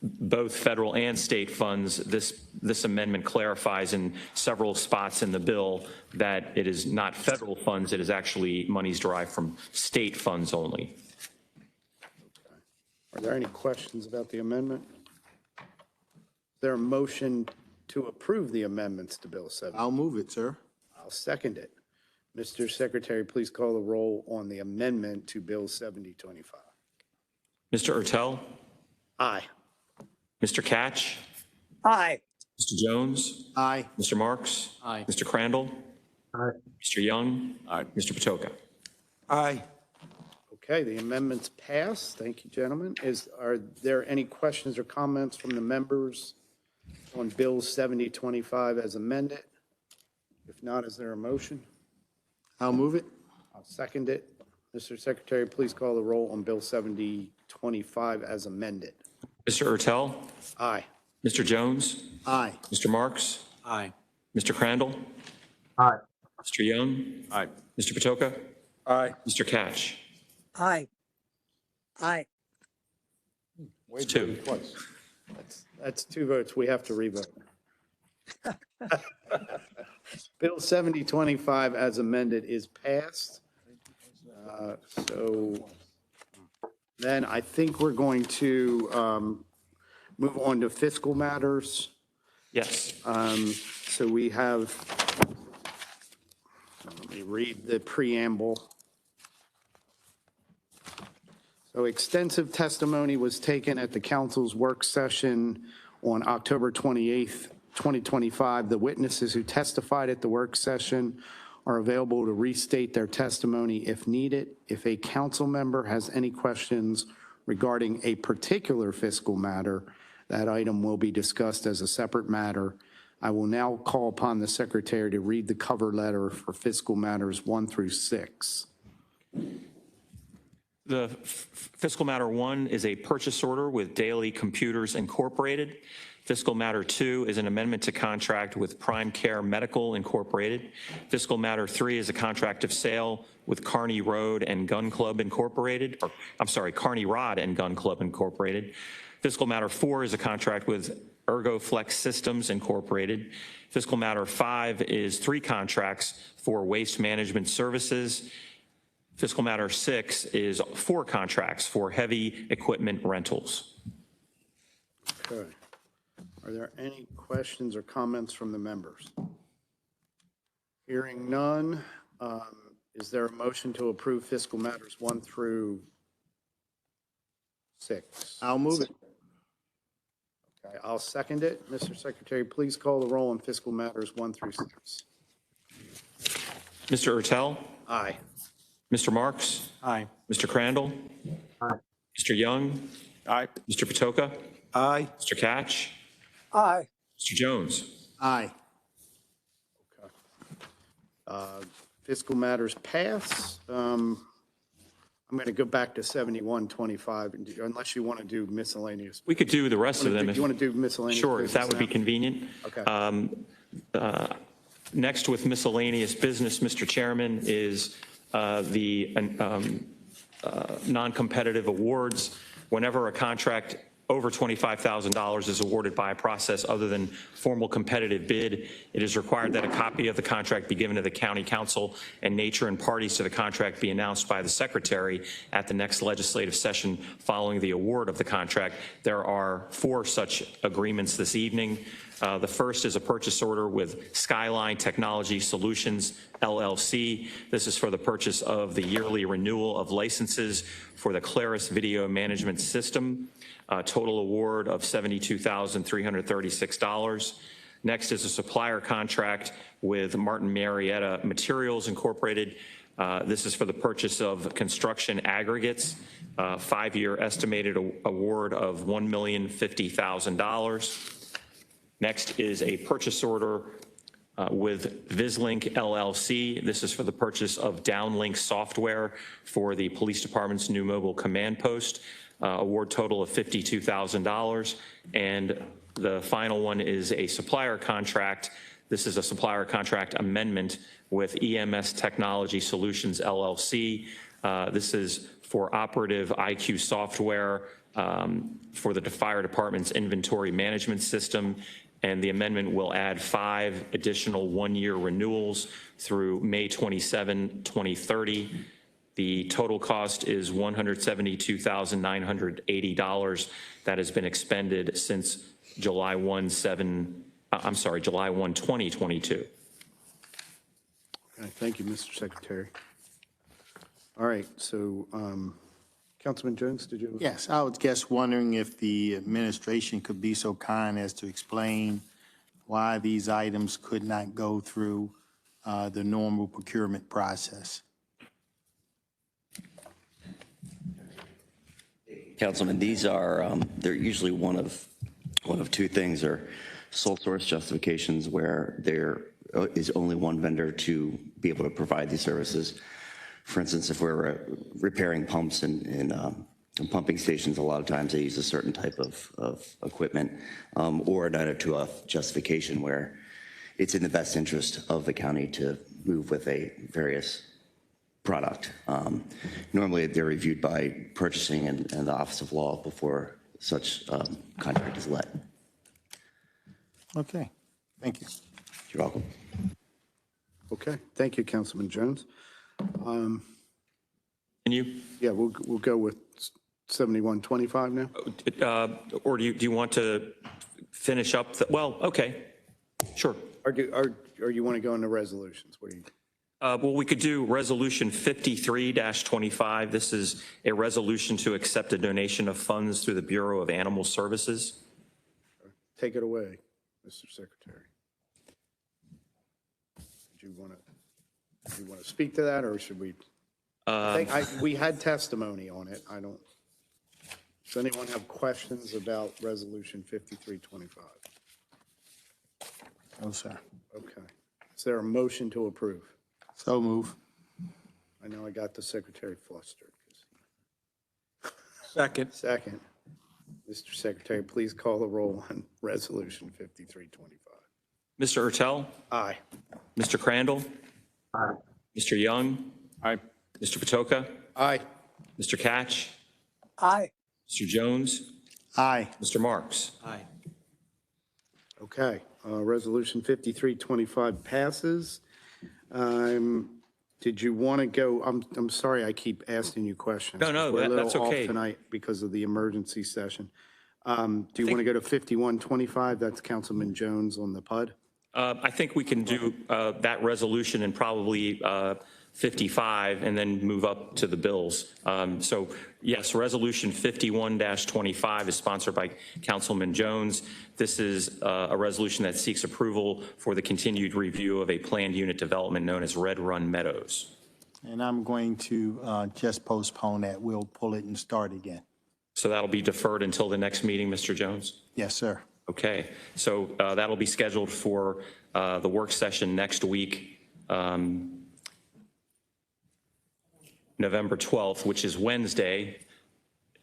both federal and state funds, this amendment clarifies in several spots in the bill that it is not federal funds, it is actually monies derived from state funds only. Are there any questions about the amendment? Is there a motion to approve the amendments to Bill 70? I'll move it, sir. I'll second it. Mr. Secretary, please call the roll on the amendment to Bill 7025. Mr. Ertel? Aye. Mr. Catch? Aye. Mr. Jones? Aye. Mr. Marks? Aye. Mr. Crandall? Aye. Mr. Young? Aye. Mr. Patoka? Aye. Okay, the amendments pass. Thank you, gentlemen. Are there any questions or comments from the members on Bill 7025 as amended? If not, is there a motion? I'll move it. I'll second it. Mr. Secretary, please call the roll on Bill 7025 as amended. Mr. Ertel? Aye. Mr. Jones? Aye. Mr. Marks? Aye. Mr. Crandall? Aye. Mr. Young? Aye. Mr. Patoka? Aye. Mr. Catch? Aye. Aye. Wait, two. twice. That's two votes. We have to revote. Bill 7025 as amended is passed. So then I think we're going to move on to fiscal matters. Yes. So we have, let me read the preamble. So extensive testimony was taken at the council's work session on October 28th, 2025. The witnesses who testified at the work session are available to restate their testimony if needed. If a council member has any questions regarding a particular fiscal matter, that item will be discussed as a separate matter. I will now call upon the secretary to read the cover letter for fiscal matters 1 through 6. The fiscal matter 1 is a purchase order with Daily Computers Incorporated. Fiscal matter 2 is an amendment to contract with Prime Care Medical Incorporated. Fiscal matter 3 is a contract of sale with Carney Road and Gun Club Incorporated, or I'm sorry, Carney Rod and Gun Club Incorporated. Fiscal matter 4 is a contract with ErgoFlex Systems Incorporated. Fiscal matter 5 is 3 contracts for waste management services. Fiscal matter 6 is 4 contracts for heavy equipment rentals. Okay. Are there any questions or comments from the members? Hearing none, is there a motion to approve fiscal matters 1 through 6? I'll move it. Okay, I'll second it. Mr. Secretary, please call the roll on fiscal matters 1 through 6. Mr. Ertel? Aye. Mr. Marks? Aye. Mr. Crandall? Aye. Mr. Young? Aye. Mr. Patoka? Aye. Mr. Catch? Aye. Mr. Jones? Aye. Fiscal matters pass. I'm going to go back to 7125, unless you want to do miscellaneous. We could do the rest of them. Do you want to do miscellaneous? Sure, if that would be business convenient. Okay. Next with miscellaneous business, Mr. Chairman, is the non-competitive awards. Whenever a contract over $25,000 is awarded by a process other than formal competitive bid, it is required that a copy of the contract be given to the county council and nature and parties to the contract be announced by the secretary at the next legislative session following the award of the contract. There are 4 such agreements this evening. The first is a purchase order with Skyline Technology Solutions, LLC. This is for the purchase of the yearly renewal of licenses for the Claris Video Management System. Total award of $72,336. Next is a supplier contract with Martin Marietta Materials Incorporated. This is for the purchase of construction aggregates, 5-year estimated award of $1,050,000. Next is a purchase order with Vislink LLC. This is for the purchase of downlink software for the police department's new mobile command post. Award total of $52,000. And the final one is a supplier contract. This is a supplier contract amendment with EMS Technology Solutions LLC. This is for operative IQ software for the fire department's inventory management system. And the amendment will add 5 additional 1-year renewals through May 27, 2030. The total cost is $172,980 that has been expended since July 1, 2022. Okay, thank you, Mr. Secretary. All right, so Councilman Jones, did you? Yes, I was just wondering if the administration could be so kind as to explain why these items could not go through the normal procurement process. Councilman, these are, they're usually one of 2 things, or sole source justifications where there is only one vendor to be able to provide these services. For instance, if we're repairing pumps in pumping stations, a lot of times they use a certain type of equipment, or a 902F justification where it's in the best interest of the county to move with a various product. Normally, they're reviewed by purchasing and the Office of Law before such contract is let. Okay, thank you. You're welcome. Okay, thank you, Councilman Jones. And you? Yeah, we'll go with 7125 now. Or do you want to finish up? Well, okay, sure. Or you want to go into resolutions? What do you? Well, we could do Resolution 53-25. This is a resolution to accept a donation of funds through the Bureau of Animal Services. Take it away, Mr. Secretary. Did you want to? Do you want to speak to that, or should we? We had testimony on it. Does anyone have questions about Resolution 5325? No, sir. Okay. Is there a motion to approve? So move. I know I got the secretary flustered. Second. Second. Mr. Secretary, please call the roll on Resolution 5325. Mr. Ertel, Aye. Mr. Crandall, Aye. Mr. Young, Aye. Mr. Patoka, Aye. Mr. Catch, Aye. Mr. Jones, Aye. Mr. Marks. Aye. Okay, Resolution 5325 passes. Did you want to go, I'm sorry I keep asking you questions. No, We're a that's little off okay. tonight because of the emergency session. Do you want to go to 5125? That's Councilman Jones on the PUD. I think we can do that resolution and probably 55 and then move up to the bills. So yes, Resolution 51-25 is sponsored by Councilman Jones. This is a resolution that seeks approval for the continued review of a planned unit development known as Red Run Meadows. And I'm going to just postpone that. We'll pull it and start again. So that'll be deferred until the next meeting, Mr. Jones? Yes, sir. Okay, so that'll be scheduled for the work session next week, November 12th, which is Wednesday,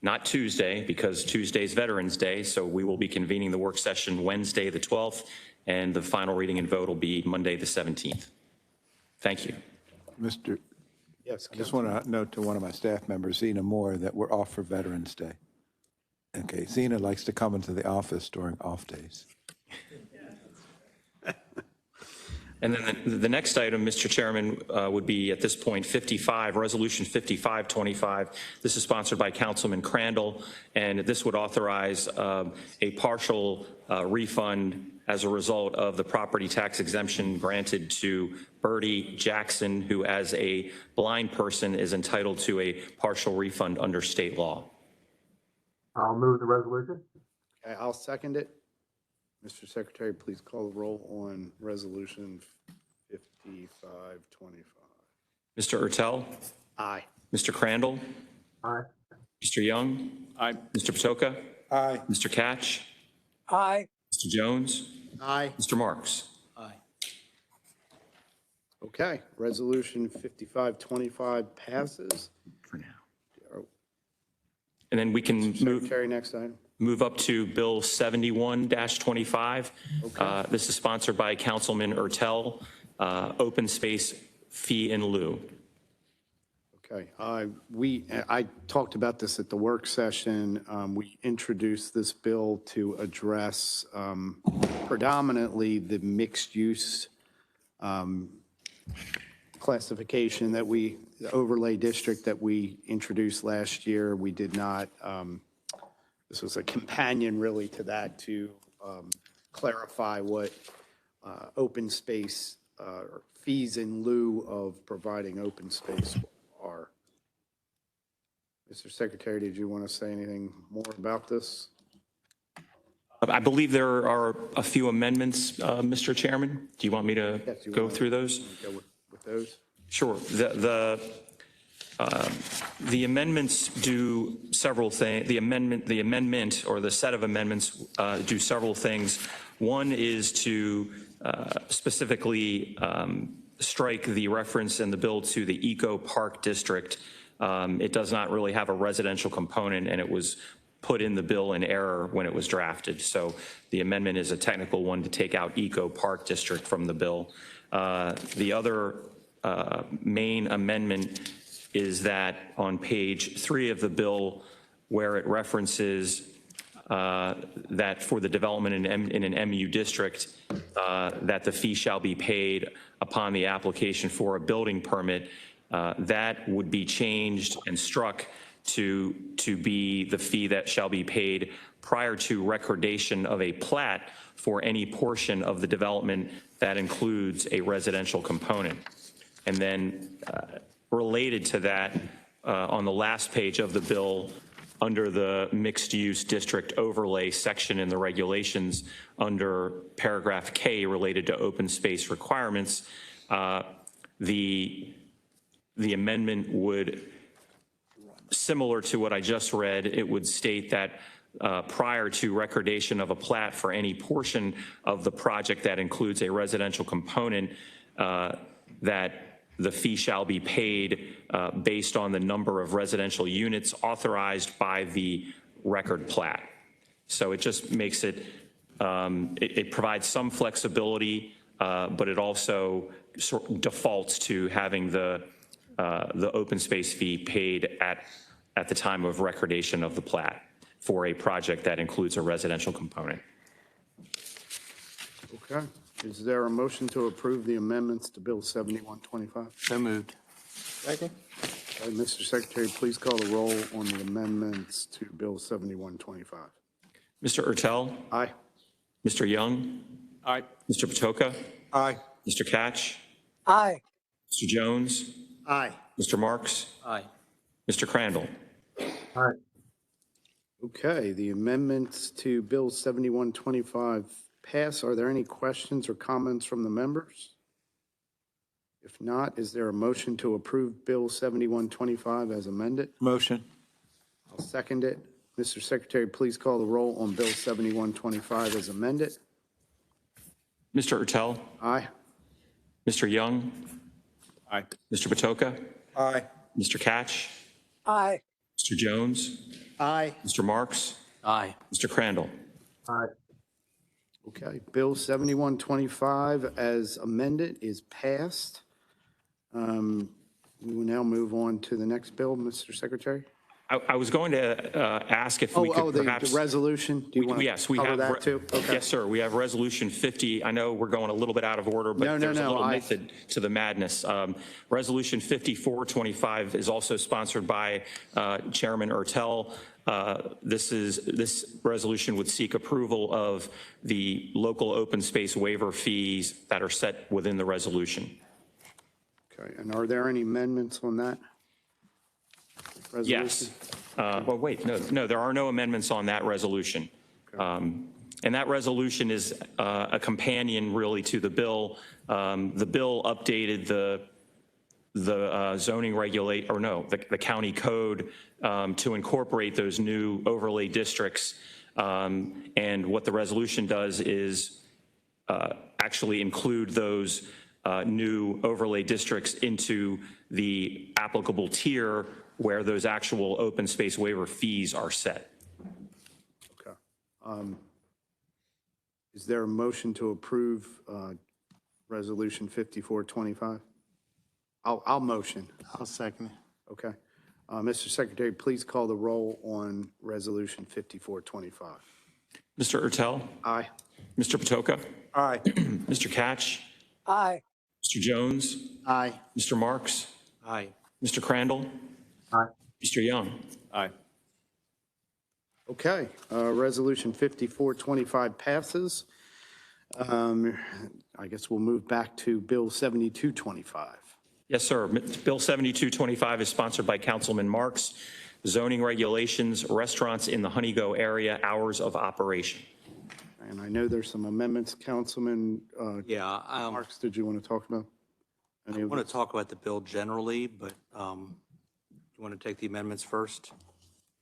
not Tuesday, because Tuesday's Veterans Day. So we will be convening the work session Wednesday, the 12th, and the final reading and vote will be Monday, the 17th. Thank you. Mr. Yes. I just want to note to one of my staff members, Zena Moore, that we're off for Veterans Day. Okay, Zena likes to come into the office during off days. And then the next item, Mr. Chairman, would be at this point 55, Resolution 5525. This is sponsored by Councilman Crandall, and this would authorize a partial refund as a result of the property tax exemption granted to Bertie Jackson, who as a blind person is entitled to a partial refund under state law. I'll move the resolution. Okay, I'll second it. Mr. Secretary, please call the roll on Resolution 5525. Mr. Ertel, Aye. Mr. Crandall, Aye. Mr. Young, Aye. Mr. Patoka, Aye. Mr. Catch, Aye. Mr. Jones, Aye. Mr. Marks. Aye. Okay, Resolution 5525 passes. For now. And then we can move. Secretary, next item. Move up to Bill 71-25. This is sponsored by Councilman Ertel, open space fee in lieu. Okay, I talked about this at the work session. We introduced this bill to address predominantly the mixed use classification that the overlay district that we introduced last year. We did not, this was a companion really to that to clarify what open space fees in lieu of providing open space are. Mr. Secretary, did you want to say anything more about this? I believe there are a few amendments, Mr. Chairman. Do you want me to Yes, you go wanna- through those? Go with those? Sure. The amendments do several things. The amendment or the set of amendments do several things. One is to specifically strike the reference in the bill to the Eco Park District. It does not really have a residential component, and it was put in the bill in error when it was drafted. So the amendment is a technical one to take out Eco Park District from the bill. The other main amendment is that on page 3 of the bill, where it references that for the development in an MU district, that the fee shall be paid upon the application for a building permit, that would be changed and struck to be the fee that shall be paid prior to recordation of a plat for any portion of the development that includes a residential component. And then related to that, on the last page of the bill, under the mixed-use district overlay section in the regulations, under paragraph K related to open space requirements, the amendment would, similar to what I just read, it would state that prior to recordation of a plat for any portion of the project that includes a residential component, that the fee shall be paid based on the number of residential units authorized by the record plat. So it just makes it, it provides some flexibility, but it also sort of defaults to having the open space fee paid at the time of recordation of the plat for a project that includes a residential component. Okay. Is there a motion to approve the amendments to Bill 7125? So moved. Second? Okay, Mr. Secretary, please call the roll on the amendments to Bill 7125. Mr. Ertel? Aye. Mr. Young? Aye. Mr. Patoka? Aye. Mr. Catch? Aye. Mr. Jones? Aye. Mr. Marks? Aye. Mr. Crandall? Aye. Okay, the amendments to Bill 7125 pass. Are there any questions or comments from the members? If not, is there a motion to approve Bill 7125 as amended? Motion. I'll second it. Mr. Secretary, please call the roll on Bill 7125 as amended. Mr. Ertel? Aye. Mr. Young? Aye. Mr. Patoka? Aye. Mr. Catch? Aye. Mr. Jones? Aye. Mr. Marks? Aye. Mr. Crandall? Aye. Okay, Bill 7125 as amended is passed. We will now move on to the next bill, Mr. Secretary. I was going to ask if we could perhaps. The resolution, do you want to Yes, we cover have. that too? Okay. Yes, sir. We have Resolution 50. I know we're going a little bit out of order, but there's a little method to the madness. Resolution 5425 is also sponsored by Chairman Ertel. This resolution would seek approval of the local open space waiver fees that are set within the resolution. Okay, and are there any amendments on that resolution? Yes. Well, wait, no, there are no amendments on that resolution. And that resolution is a companion really to the bill. The bill updated the zoning regulate, or no, the county code to incorporate those new overlay districts. And what the resolution does is actually include those new overlay districts into the applicable tier where those actual open space waiver fees are set. Okay. Is there a motion to approve Resolution 5425? I'll motion. I'll second it. Okay. Mr. Secretary, please call the roll on Resolution 5425. Mr. Ertel? Aye. Mr. Patoka? Aye. Mr. Catch? Aye. Mr. Jones? Aye. Mr. Marks? Aye. Mr. Crandall? Aye. Mr. Young? Aye. Okay, Resolution 5425 passes. I guess we'll move back to Bill 7225. Yes, sir. Bill 7225 is sponsored by Councilman Marks. Zoning regulations, restaurants in the Honey Go area, hours of operation. And I know there's some amendments, Councilman Yeah, Marks, did you want to talk about? I want to talk about the bill generally, but you want to take the amendments first?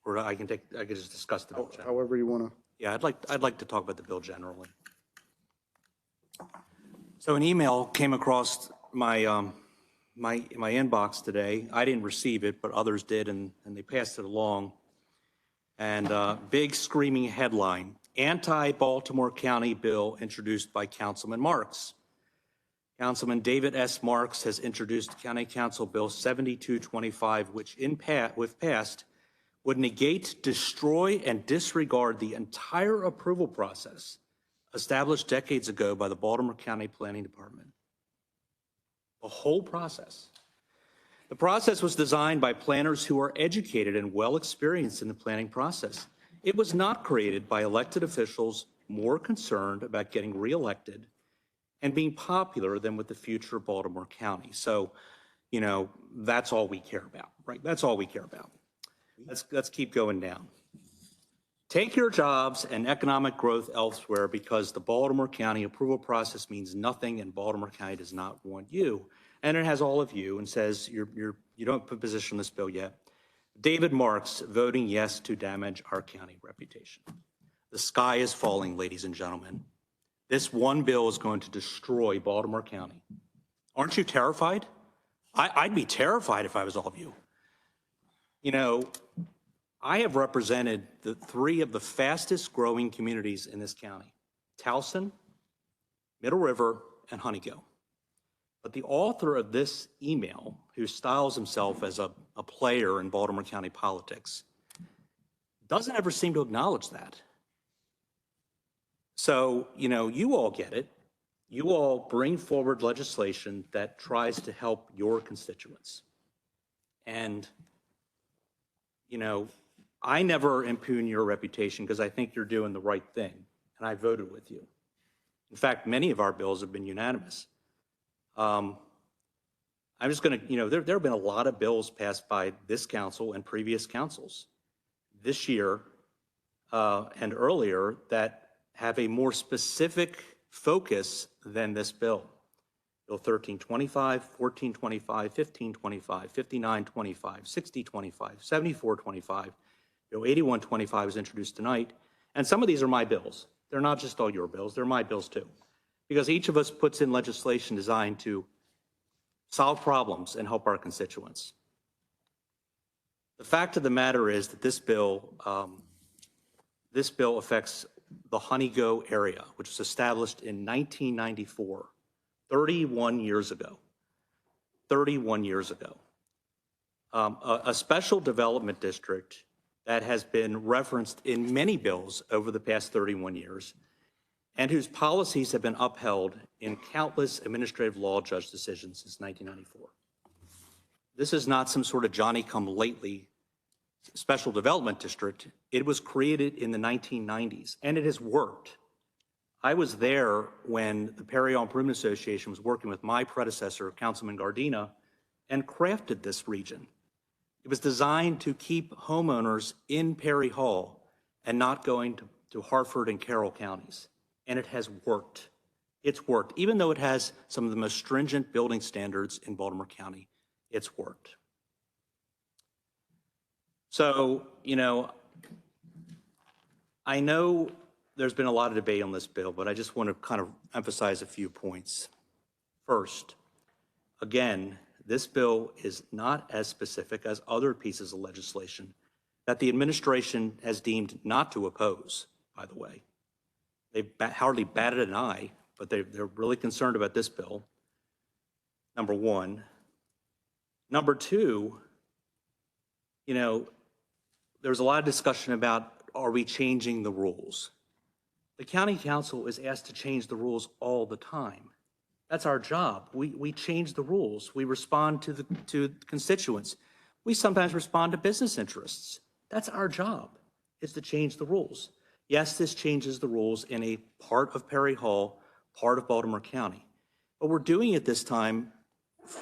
Or I can just discuss the bill generally. However you want to. Yeah, I'd like to talk about the bill generally. So an email came across my my inbox today. I didn't receive it, but others did, and they passed it along. And big screaming headline: anti-Baltimore County bill introduced by Councilman Marks. Councilman David S. Marks has introduced County Council Bill 7225, which, if passed, would negate, destroy, and disregard the entire approval process established decades ago by the Baltimore County Planning Department. The whole process. The process was designed by planners who are educated and well experienced in the planning process. It was not created by elected officials more concerned about getting reelected and being popular than with the future of Baltimore County. So, you know, that's all we care about, right? That's all we care about. Let's keep going down. Take your jobs and economic growth elsewhere because the Baltimore County approval process means nothing and Baltimore County does not want you. and it has all of you and says you don't put position on this bill yet. David Marks voting yes to damage our county reputation. The sky is falling, ladies and gentlemen. This one bill is going to destroy Baltimore County. Aren't you terrified? I'd be terrified if I was all of you. You know, I have represented the 3 of the fastest growing communities in this county, Towson, Middle River, and Honeygo. But the author of this email, who styles himself as a player in Baltimore County politics, doesn't ever seem to acknowledge that. So, you know, you all get it. You all bring forward legislation that tries to help your constituents. And, you know, I never impugn your reputation because I think you're doing the right thing, and I voted with you. In fact, many of our bills have been unanimous. I'm just going to, you know, there have been a lot of bills passed by this council and previous councils this year and earlier that have a more specific focus than this bill. Bill 1325, 1425, 1525, 5925, 6025, 7425, Bill 8125 was introduced tonight. And some of these are my bills. They're not just all your bills, they're my bills too. Because each of us puts in legislation designed to solve problems and help our constituents. The fact of the matter is that this bill affects the Honeygo area, which was established in 1994, 31 years ago. 31 years ago. A special development district that has been referenced in many bills over the past 31 years and whose policies have been upheld in countless administrative law judge decisions since 1994. This is not some sort of Johnny-come-lately special development district. It was created in the 1990s, and it has worked. I was there when the Perry Hall Improvement Association was working with my predecessor, Councilman Gardena, and crafted this region. It was designed to keep homeowners in Perry Hall and not going to Harford and Carroll counties. And it has worked. It's worked. Even though it has some of the most stringent building standards in Baltimore County, it's worked. So, you know, I know there's been a lot of debate on this bill, but I just want to kind of emphasize a few points. First, again, this bill is not as specific as other pieces of legislation that the administration has deemed not to oppose, by the way. They've hardly batted an eye, but they're really concerned about this bill, number one. Number two, you know, there's a lot of discussion about, are we changing the rules? The county council is asked to change the rules all the time. That's our job. We change the rules. We respond to constituents. We sometimes respond to business interests. That's our job, is to change the rules. Yes, this changes the rules in a part of Perry Hall, part of Baltimore County. But we're doing it this time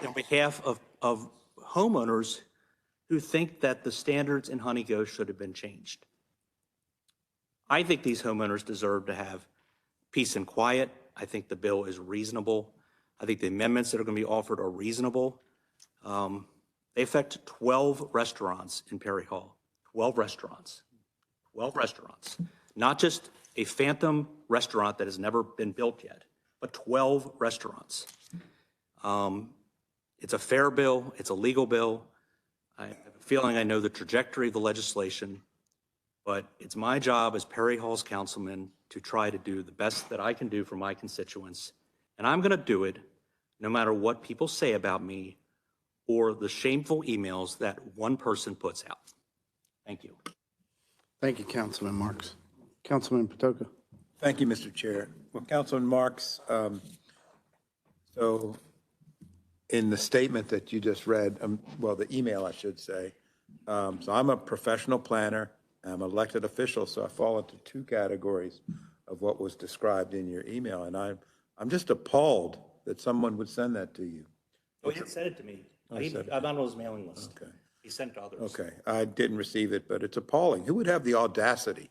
on behalf of homeowners who think that the standards in Honeygo should have been changed. I think these homeowners deserve to have peace and quiet. I think the bill is reasonable. I think the amendments that are going to be offered are reasonable. They affect 12 restaurants in Perry Hall, 12 restaurants, 12 restaurants. Not just a phantom restaurant that has never been built yet, but 12 restaurants. It's a fair bill. It's a legal bill. I have a feeling I know the trajectory of the legislation, but it's my job as Perry Hall's councilman to try to do the best that I can do for my constituents. And I'm going to do it no matter what people say about me or the shameful emails that one person puts out. Thank you. Thank you, Councilman Marks. Councilman Patoka. Thank you, Mr. Chair. Well, Councilman Marks, so in the statement that you just read, well, the email, I should say, so I'm a professional planner. I'm an elected official, so I fall into two categories of what was described in your email, and I'm just appalled that someone would send that to you. Oh, he said it to me. I'm on his mailing list. Okay. He sent it to others. Okay, I didn't receive it, but it's appalling. Who would have the audacity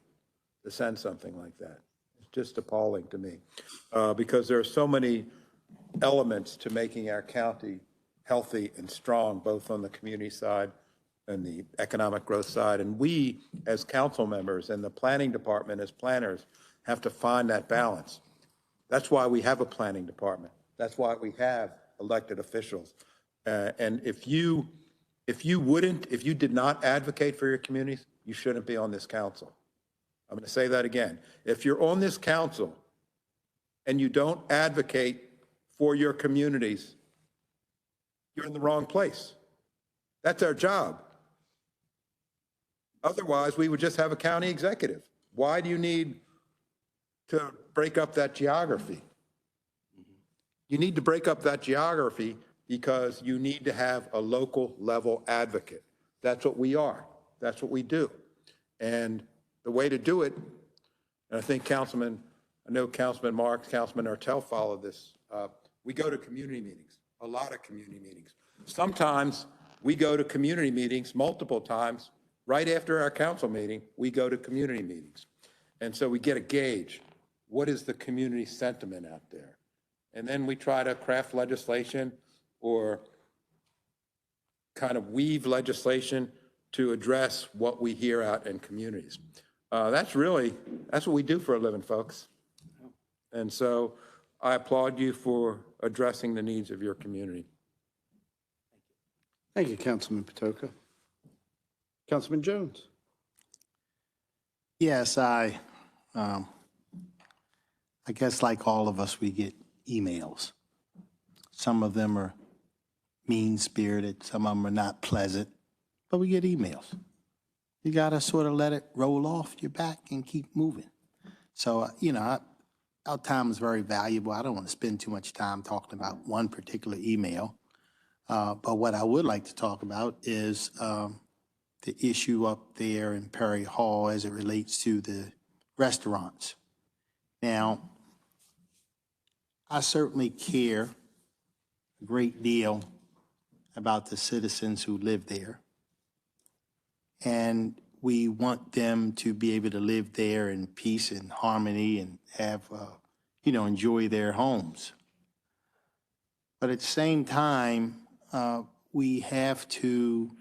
to send something like that? It's just appalling to me, because there are so many elements to making our county healthy and strong, both on the community side and the economic growth side. And we, as council members and the planning department as planners, have to find that balance. That's why we have a planning department. That's why we have elected officials. And if you did not advocate for your communities, you shouldn't be on this council. I'm going to say that again. If you're on this council and you don't advocate for your communities, you're in the wrong place. That's our job. Otherwise, we would just have a county executive. Why do you need to break up that geography? You need to break up that geography because you need to have a local level advocate. That's what we are. That's what we do. And the way to do it, and I know Councilman Marks, Councilman Nartell followed this. We go to community meetings, a lot of community meetings. Sometimes we go to community meetings multiple times. Right after our council meeting, we go to community meetings. And so we get a gauge. What is the community sentiment out there? And then we try to craft legislation or kind of weave legislation to address what we hear out in communities. That's what we do for a living, folks. And so I applaud you for addressing the needs of your community. Thank you, Councilman Patoka. Councilman Jones. Yes, I guess like all of us, we get emails. Some of them are mean-spirited, some of them are not pleasant, but we get emails. You got to sort of let it roll off your back and keep moving. So, our time is very valuable. I don't want to spend too much time talking about one particular email. But what I would like to talk about is the issue up there in Perry Hall as it relates to the restaurants. Now, I certainly care a great deal about the citizens who live there. And we want them to be able to live there in peace and harmony and have, enjoy their homes. But at the same time, we have to,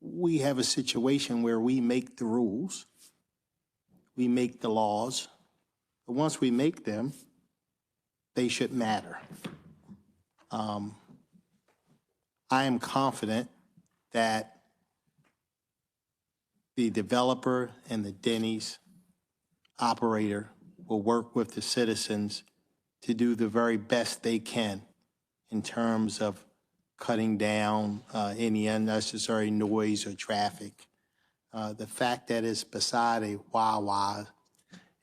we have a situation where we make the rules, we make the laws, but once we make them, they should matter. I am confident that the developer and the Denny's operator will work with the citizens to do the very best they can in terms of cutting down any unnecessary noise or traffic. The fact that it's beside a Wawa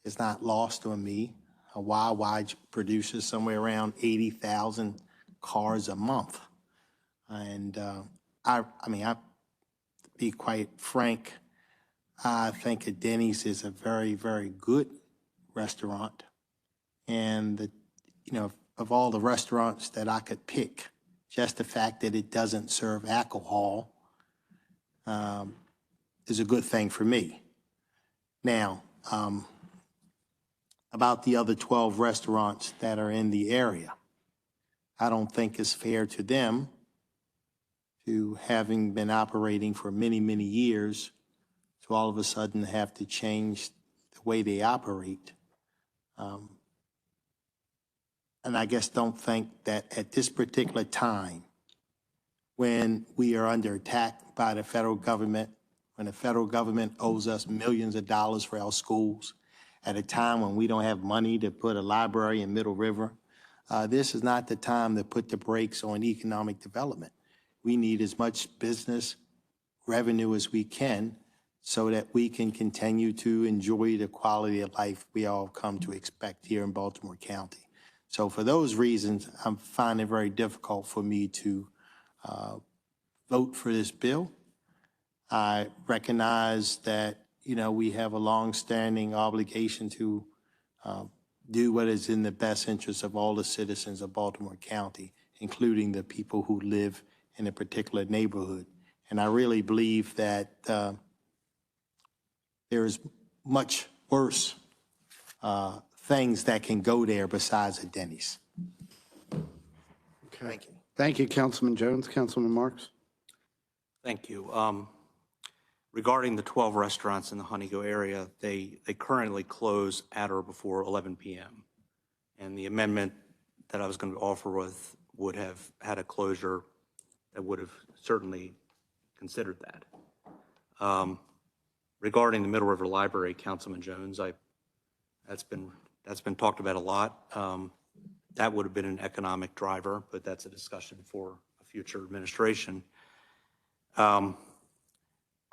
is not lost on me. A Wawa produces somewhere around 80,000 cars a month. And I'll be quite frank, I think a Denny's is a very, very good restaurant. And, of all the restaurants that I could pick, just the fact that it doesn't serve alcohol is a good thing for me. Now, about the other 12 restaurants that are in the area, I don't think it's fair to them to, having been operating for many, many years, to all of a sudden have to change the way they operate. And I guess don't think that at this particular time, when we are under attack by the federal government, when the federal government owes us millions of dollars for our schools, at a time when we don't have money to put a library in Middle River, this is not the time to put the brakes on economic development. We need as much business revenue as we can so that we can continue to enjoy the quality of life we all come to expect here in Baltimore County. So for those reasons, I'm finding it very difficult for me to vote for this bill. I recognize that, we have a longstanding obligation to do what is in the best interest of all the citizens of Baltimore County, including the people who live in a particular neighborhood. And I really believe that there's much worse things that can go there besides a Denny's. Okay. Thank you. Thank you, Councilman Jones. Councilman Marks? Thank you. Regarding the 12 restaurants in the Honeygo area, they currently close at or before 11 p.m. And the amendment that I was going to offer with would have had a closure that would have certainly considered that. Regarding the Middle River Library, Councilman Jones, that's been talked about a lot. That would have been an economic driver, but that's a discussion for a future administration. I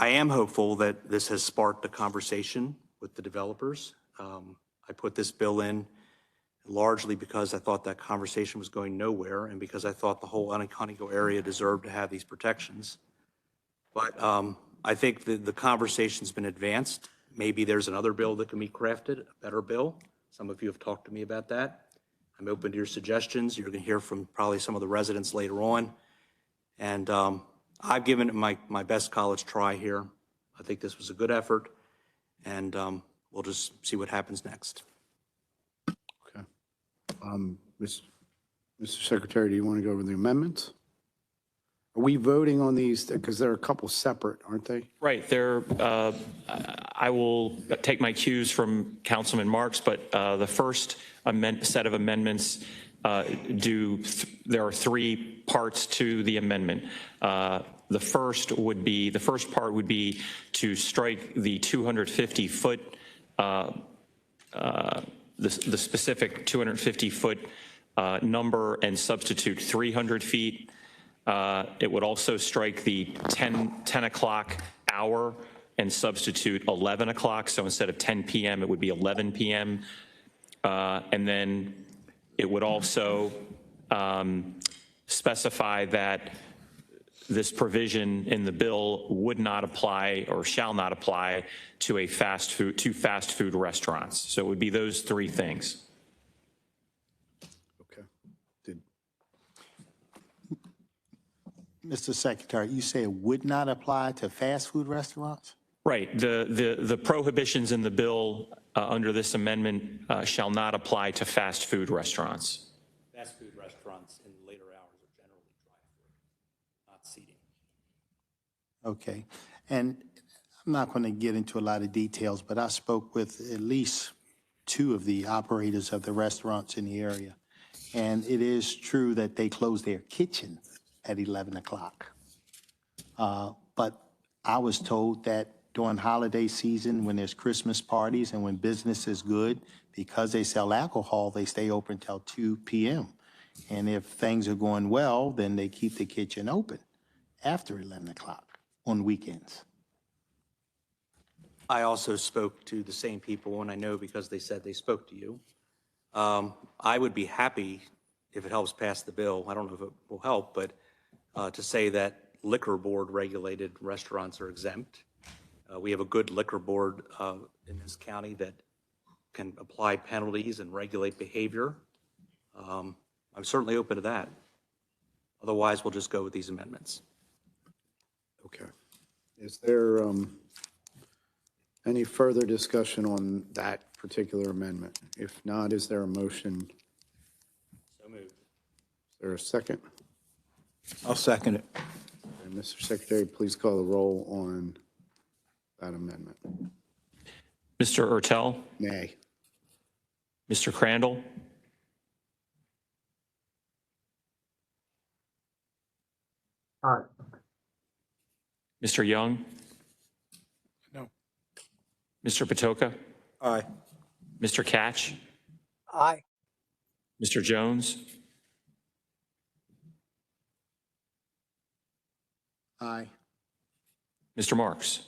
am hopeful that this has sparked a conversation with the developers. I put this bill in largely because I thought that conversation was going nowhere and because I thought the whole Honeygo area deserved to have these protections. But I think the conversation's been advanced. Maybe there's another bill that can be crafted, a better bill. Some of you have talked to me about that. I'm open to your suggestions. You're going to hear from probably some of the residents later on. And I've given it my best college try here. I think this was a good effort, and we'll just see what happens next. Okay. Mr. Secretary, do you want to go over the amendments? Are we voting on these, because they're a couple separate, aren't they? Right, I will take my cues from Councilman Marks, but the first set of amendments there are three parts to the amendment. The first part would be to strike the 250-foot, the specific 250-foot number and substitute 300 feet. It would also strike the 10 o'clock hour and substitute 11 o'clock. So instead of 10 p.m., it would be 11 p.m. And then it would also specify that this provision in the bill would not apply or shall not apply to fast food restaurants. So it would be those three things. Okay. Mr. Secretary, you say it would not apply to fast food restaurants? Right. The prohibitions in the bill under this amendment shall not apply to fast food restaurants. Fast food restaurants in later hours are generally drive-through, not seating. Okay. And I'm not going to get into a lot of details, but I spoke with at least two of the operators of the restaurants in the area. And it is true that they close their kitchen at 11 o'clock. But I was told that during holiday season, when there's Christmas parties and when business is good, because they sell alcohol, they stay open till 2 p.m. And if things are going well, then they keep the kitchen open after 11 o'clock on weekends. I also spoke to the same people, and I know because they said they spoke to you. I would be happy if it helps pass the bill. I don't know if it will help, but to say that liquor board regulated restaurants are exempt. We have a good liquor board in this county that can apply penalties and regulate behavior. I'm certainly open to that. Otherwise, we'll just go with these amendments. Okay. Is there any further discussion on that particular amendment? If not, is there a motion? So moved. Is there a second? I'll second it. And Mr. Secretary, please call the roll on that amendment. Mr. Ertel? Nay. Mr. Crandall? Aye. Mr. Young? No. Mr. Patoka? Aye. Mr. Catch? Aye. Mr. Jones? Aye. Mr. Marks?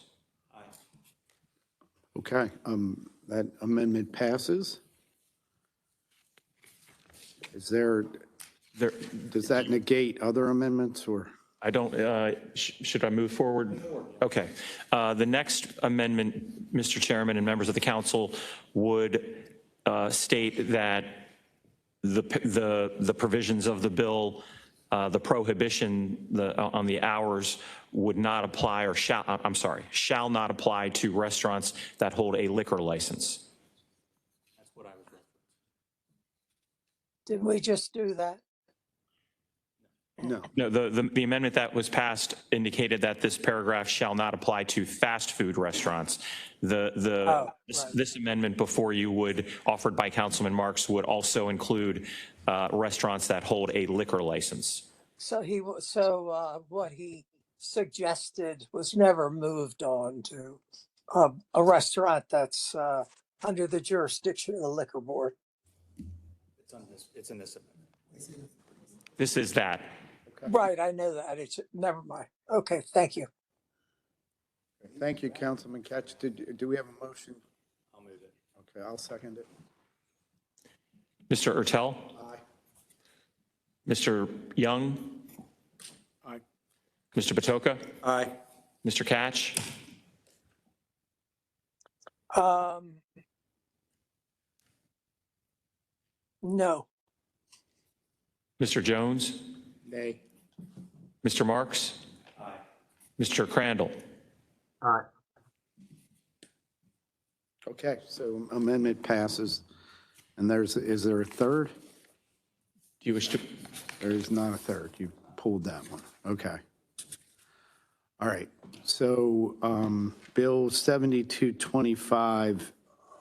Okay, that amendment passes. Is there, does that negate other amendments or? I don't, should I move forward? Okay. The next amendment, Mr. Chairman and members of the council, would state that the provisions of the bill, the prohibition on the hours would not apply or shall not apply to restaurants that hold a liquor license. That's what I was referring Did we just do that? No. No, the amendment that was passed indicated that this paragraph shall not apply to fast food restaurants. This amendment before you offered by Councilman Marks, would also include restaurants that hold a liquor license. So what he suggested was never moved on to a restaurant that's under the jurisdiction of the liquor board. It's in this amendment. This is that. Right, I know that. It's never mind. Okay, thank you. Thank you, Councilman Ketch. Do we have a motion? I'll move it. Okay, I'll second it. Mr. Ertel? Aye. Mr. Young? Aye. Mr. Patoka? Aye. Mr. Catch? No. Mr. Jones? Nay. Mr. Marks? Aye. Mr. Crandall? Aye. Okay, so amendment passes. And is there a third? Do you wish to? There is not a third. You pulled that one. Okay. All right. So Bill 7225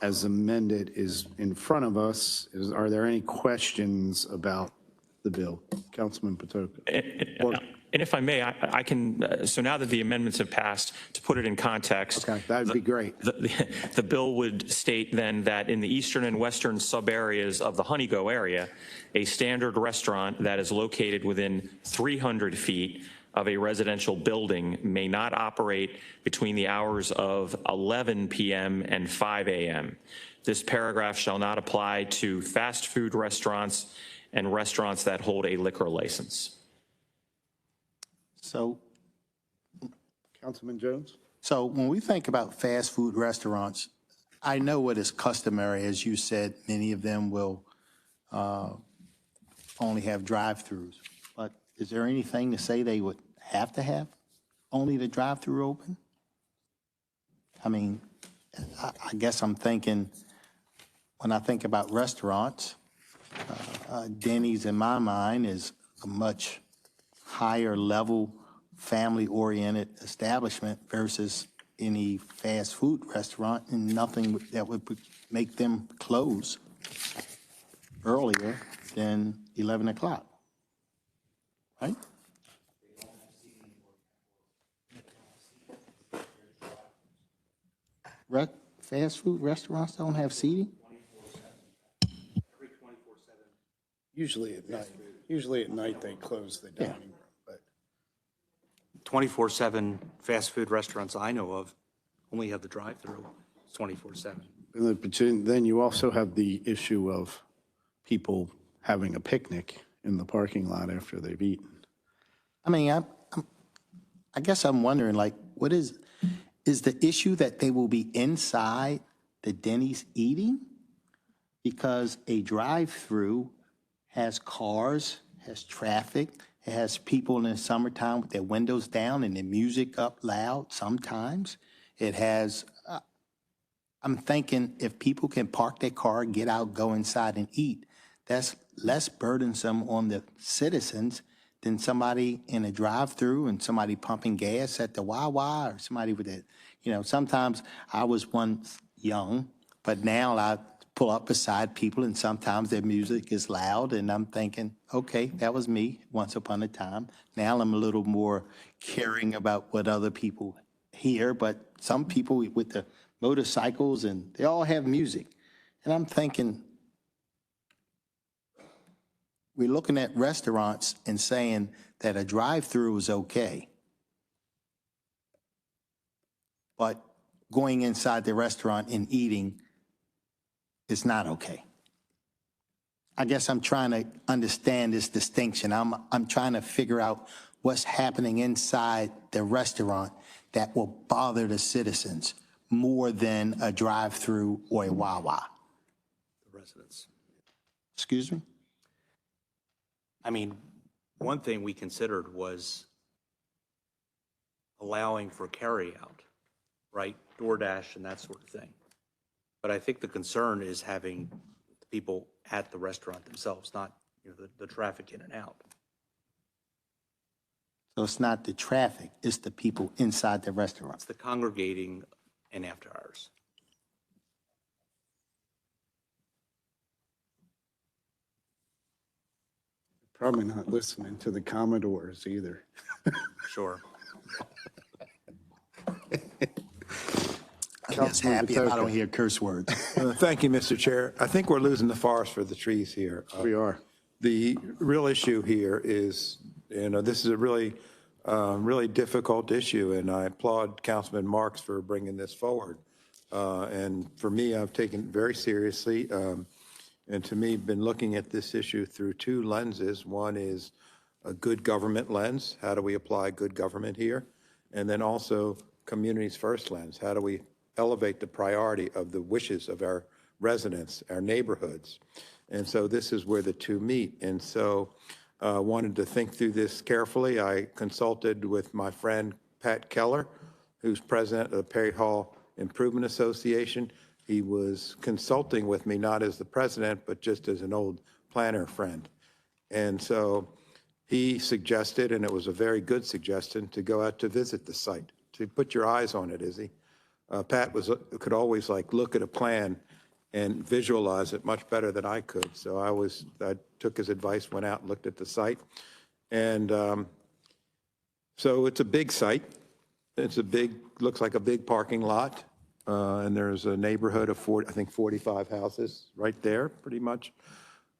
as amended is in front of us. Are there any questions about the bill? Councilman Patoka. And if I may, I can, so now that the amendments have passed, to put it in context. Okay, that would be great. The bill would state then that in the eastern and western sub-areas of the Honeygo area, a standard restaurant that is located within 300 feet of a residential building may not operate between the hours of 11 p.m. and 5 a.m. This paragraph shall not apply to fast food restaurants and restaurants that hold a liquor license. So, Councilman Jones? so when we think about fast food restaurants, I know what is customary, as you said, many of them will only have drive-throughs. But is there anything to say they would have to have only the drive-through open? I mean, I guess I'm thinking, when I think about restaurants, Denny's in my mind is a much higher level, family-oriented establishment versus any fast food restaurant, and nothing that would make them close earlier than 11 o'clock, right? Fast food restaurants don't have seating? Usually at night. Usually at night they close the dining room. But 24/7 fast food restaurants I know of only have the drive-through. It's 24/7. But then you also have the issue of people having a picnic in the parking lot after they've eaten. I mean, I guess I'm wondering, like, what is the issue that they will be inside the Denny's eating? Because a drive-through has cars, has traffic, it has people in the summertime with their windows down and the music up loud sometimes. It has, I'm thinking if people can park their car, get out, go inside and eat, that's less burdensome on the citizens than somebody in a drive-through and somebody pumping gas at the Wawa or somebody with it. You know, sometimes I was once young, but now I pull up beside people and sometimes their music is loud and I'm thinking, okay, that was me once upon a time. Now I'm a little more caring about what other people hear, but some people with the motorcycles and they all have music. And I'm thinking, we're looking at restaurants and saying that a drive-through is okay. But going inside the restaurant and eating is not okay. I guess I'm trying to understand this distinction. I'm trying to figure out what's happening inside the restaurant that will bother the citizens more than a drive-through or a Wawa. The residents. Excuse me? I mean, one thing we considered was allowing for carryout, right? DoorDash and that sort of thing. But I think the concern is having the people at the restaurant themselves, not the traffic in and out. So it's not the traffic, it's the people inside the restaurant. It's the congregating and after hours. Probably not listening to the Commodores either. Sure. I'm just happy if I don't hear curse words. Thank you, Mr. Chair. I think we're losing the forest for the trees here. We are. The real issue here is, this is a really, really difficult issue, and I applaud Councilman Marks for bringing this forward. And for me, I've taken it very seriously. And to me, been looking at this issue through two lenses. One is a good government lens. How do we apply good government here? And then also communities first lens. How do we elevate the priority of the wishes of our residents, our neighborhoods? And so this is where the two meet. And so I wanted to think through this carefully. I consulted with my friend Pat Keller, who's president of the Perry Hall Improvement Association. He was consulting with me, not as the president, but just as an old planner friend. And so he suggested, and it was a very good suggestion, to go out to visit the site, to put your eyes on it, Izzy. Pat could always look at a plan and visualize it much better than I could. So I took his advice, went out and looked at the site. And so it's a big site. Looks like a big parking lot. And there's a neighborhood of 45 houses right there, pretty much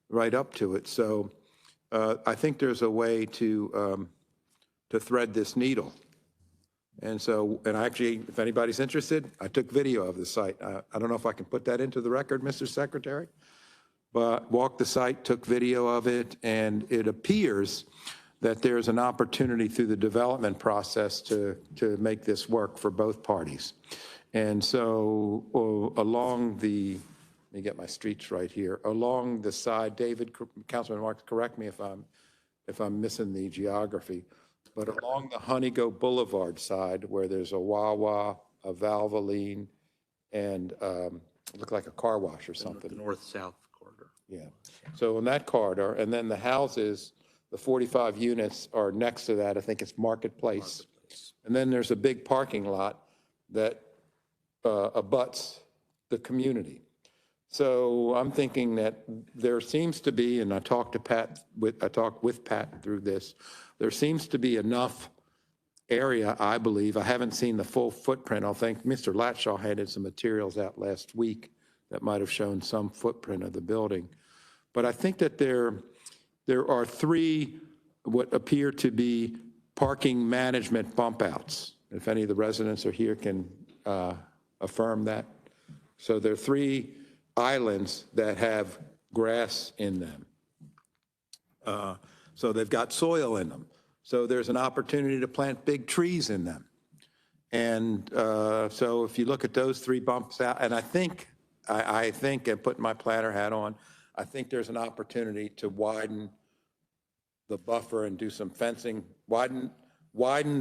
right up to it. So I think there's a way to thread this needle. And actually, if anybody's interested, I took video of the site. I don't know if I can put that into the record, Mr. Secretary, but walked the site, took video of it, and it appears that there's an opportunity through the development process to make this work for both parties. And so along let me get my streets right here, along the side, Councilman Marks, correct me if I'm missing the geography, but along the Honeygo Boulevard side where there's a Wawa, a Valvoline, and look like a car wash or something. The north-south corridor. Yeah. So in that corridor, and then the houses, the 45 units are next to that. I think it's Marketplace. And then there's a big parking lot that abuts the community. So I'm thinking that there seems to be, and I talked with Pat through this, there seems to be enough area, I believe. I haven't seen the full footprint. I think Mr. Latshaw handed some materials out last week that might have shown some footprint of the building. But I think that there are three what appear to be parking management bump outs. If any of the residents are here can affirm that. So there are three islands that have grass in them. So they've got soil in them. So there's an opportunity to plant big trees in them. And so if you look at those three bumps out, and I think, and putting my planner hat on, I think there's an opportunity to widen the buffer and do some fencing, widen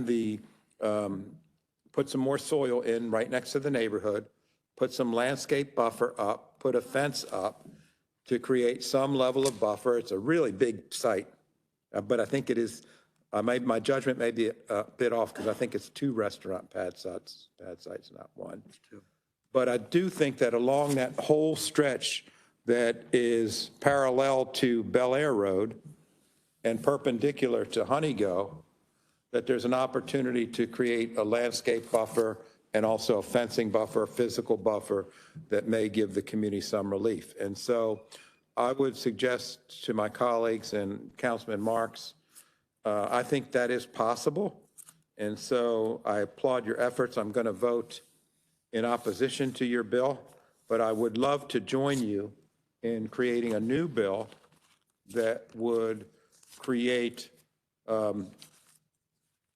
the, put some more soil in right next to the neighborhood, put some landscape buffer up, put a fence up to create some level of buffer. It's a really big site, but I think it is, my judgment may be a bit off because I think it's 2 restaurant pad sites, not 1. But I do think that along that whole stretch that is parallel to Bel Air Road and perpendicular to Honeygo, that there's an opportunity to create a landscape buffer and also a fencing buffer, a physical buffer that may give the community some relief. And so I would suggest to my colleagues and Councilman Marks, I think that is possible. And so I applaud your efforts. I'm going to vote in opposition to your bill, but I would love to join you in creating a new bill that would create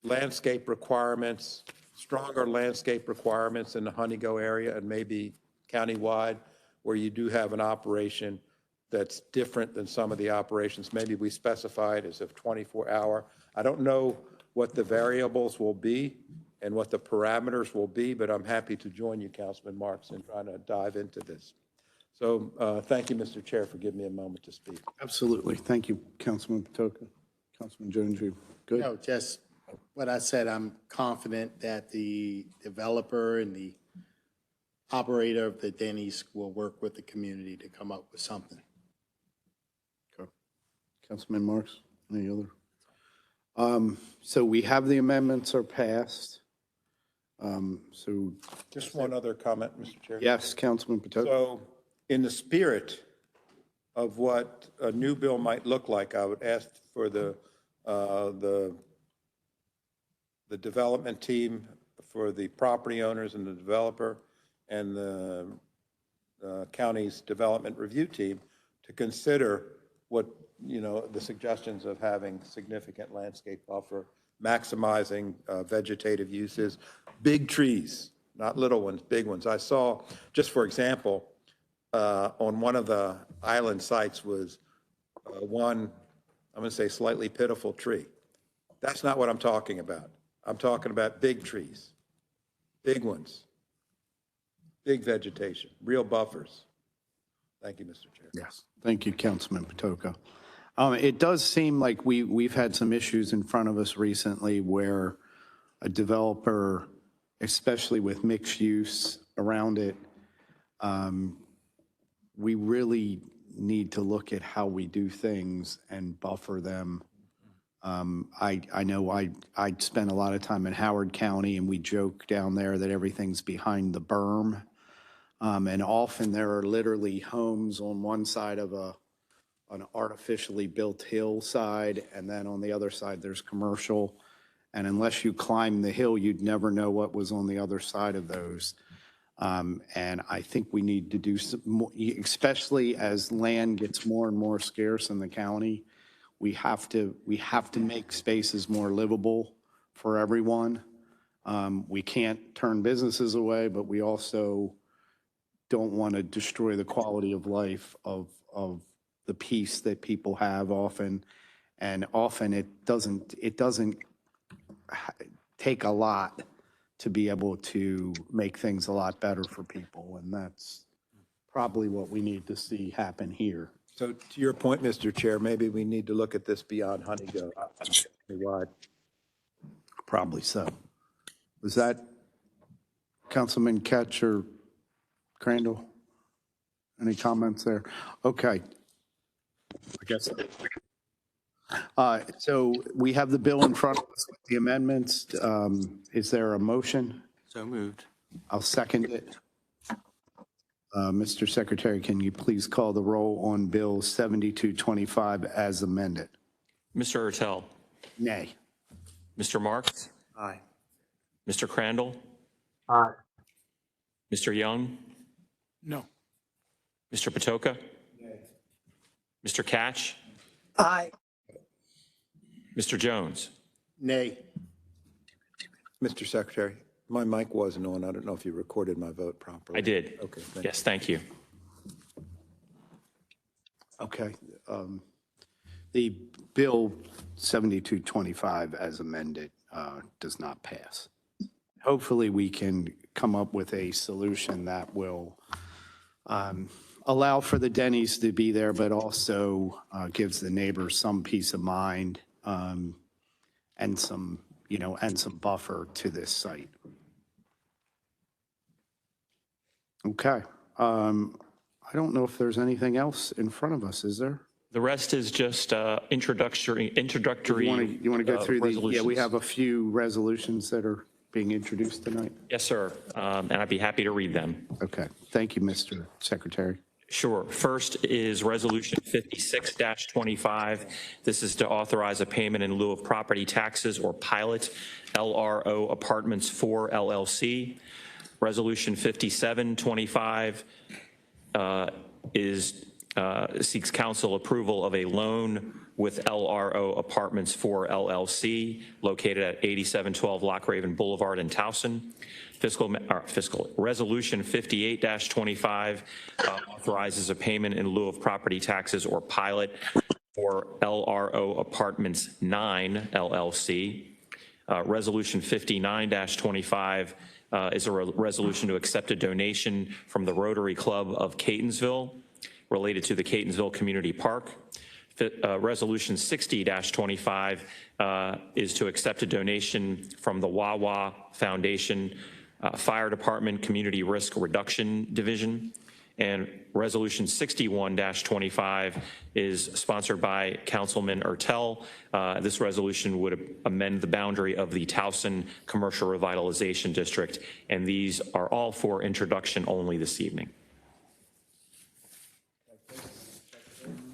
landscape requirements, stronger landscape requirements in the Honeygo area and maybe countywide where you do have an operation that's different than some of the operations. Maybe we specify it as a 24-hour. I don't know what the variables will be and what the parameters will be, but I'm happy to join you, Councilman Marks, in trying to dive into this. So thank you, Mr. Chair, for giving me a moment to speak. Absolutely. Thank you, Councilman Patoka. Councilman Jones, you good? No, just But I said I'm confident that the developer and the operator of the Denny's will work with the community to come up with something. Councilman Marks, any other? So we have the amendments are passed. So, Just one other comment, Mr. Chair. yes, Councilman Patoka. So in the spirit of what a new bill might look like, I would ask for the development team, for the property owners and the developer, and the county's development review team to consider what, the suggestions of having significant landscape buffer, maximizing vegetative uses, big trees, not little ones, big ones. I saw, just for example, on one of the island sites was one, I'm going to say slightly pitiful tree. That's not what I'm talking about. I'm talking about big trees, big ones, big vegetation, real buffers. Thank you, Mr. Chair. Yes. Thank you, Councilman Patoka. It does seem like we've had some issues in front of us recently where a developer, especially with mixed use around it, we really need to look at how we do things and buffer them. I know I spent a lot of time in Howard County, and we joke down there that everything's behind the berm. And often there are literally homes on one side of an artificially built hillside, and then on the other side there's commercial. And unless you climb the hill, you'd never know what was on the other side of those. And I think we need to do some more, especially as land gets more and more scarce in the county. We have to make spaces more livable for everyone. We can't turn businesses away, but we also don't want to destroy the quality of life of the peace that people have often. And often it doesn't take a lot to be able to make things a lot better for people. And that's probably what we need to see happen here. So to your point, Mr. Chair, maybe we need to look at this beyond Honeygo. Wide. Probably so. Was that Councilman Ketch or Crandall? Any comments there? Okay. I guess. So we have the bill in front of us with the amendments. Is there a motion? So moved. I'll second it. Mr. Secretary, can you please call the roll on Bill 7225 as amended? Mr. Ertel. Nay. Mr. Marks. Aye. Mr. Crandall. Aye. Mr. Young. No. Mr. Patoka. Mr. Catch. Aye. Mr. Jones. Nay. Mr. Secretary, my mic wasn't on. I don't know if you recorded my vote properly. I did. Okay. Yes, thank you. Okay. The Bill 7225 as amended does not pass. Hopefully, we can come up with a solution that will allow for the Denny's to be there, but also gives the neighbors some peace of mind and some buffer to this site. Okay. I don't know if there's anything else in front of us, is there? The rest is just introductory. You want to go through the, yeah, we resolutions. have a few resolutions that are being introduced tonight. Yes, sir. And I'd be happy to read them. Okay. Thank you, Mr. Secretary. Sure. First is Resolution 56-25. This is to authorize a payment in lieu of property taxes or pilot LRO Apartments 4 LLC. Resolution 57-25 seeks council approval of a loan with LRO Apartments 4 LLC located at 8712 Lochraven Boulevard in Towson. Resolution 58-25 authorizes a payment in lieu of property taxes or pilot for LRO Apartments 9 LLC. Resolution 59-25 is a resolution to accept a donation from the Rotary Club of Catonsville related to the Catonsville Community Park. Resolution 60-25 is to accept a donation from the Wawa Foundation Fire Department Community Risk Reduction Division. And Resolution 61-25 is sponsored by Councilman Ertel. This resolution would amend the boundary of the Towson Commercial Revitalization District, and these are all for introduction only this evening.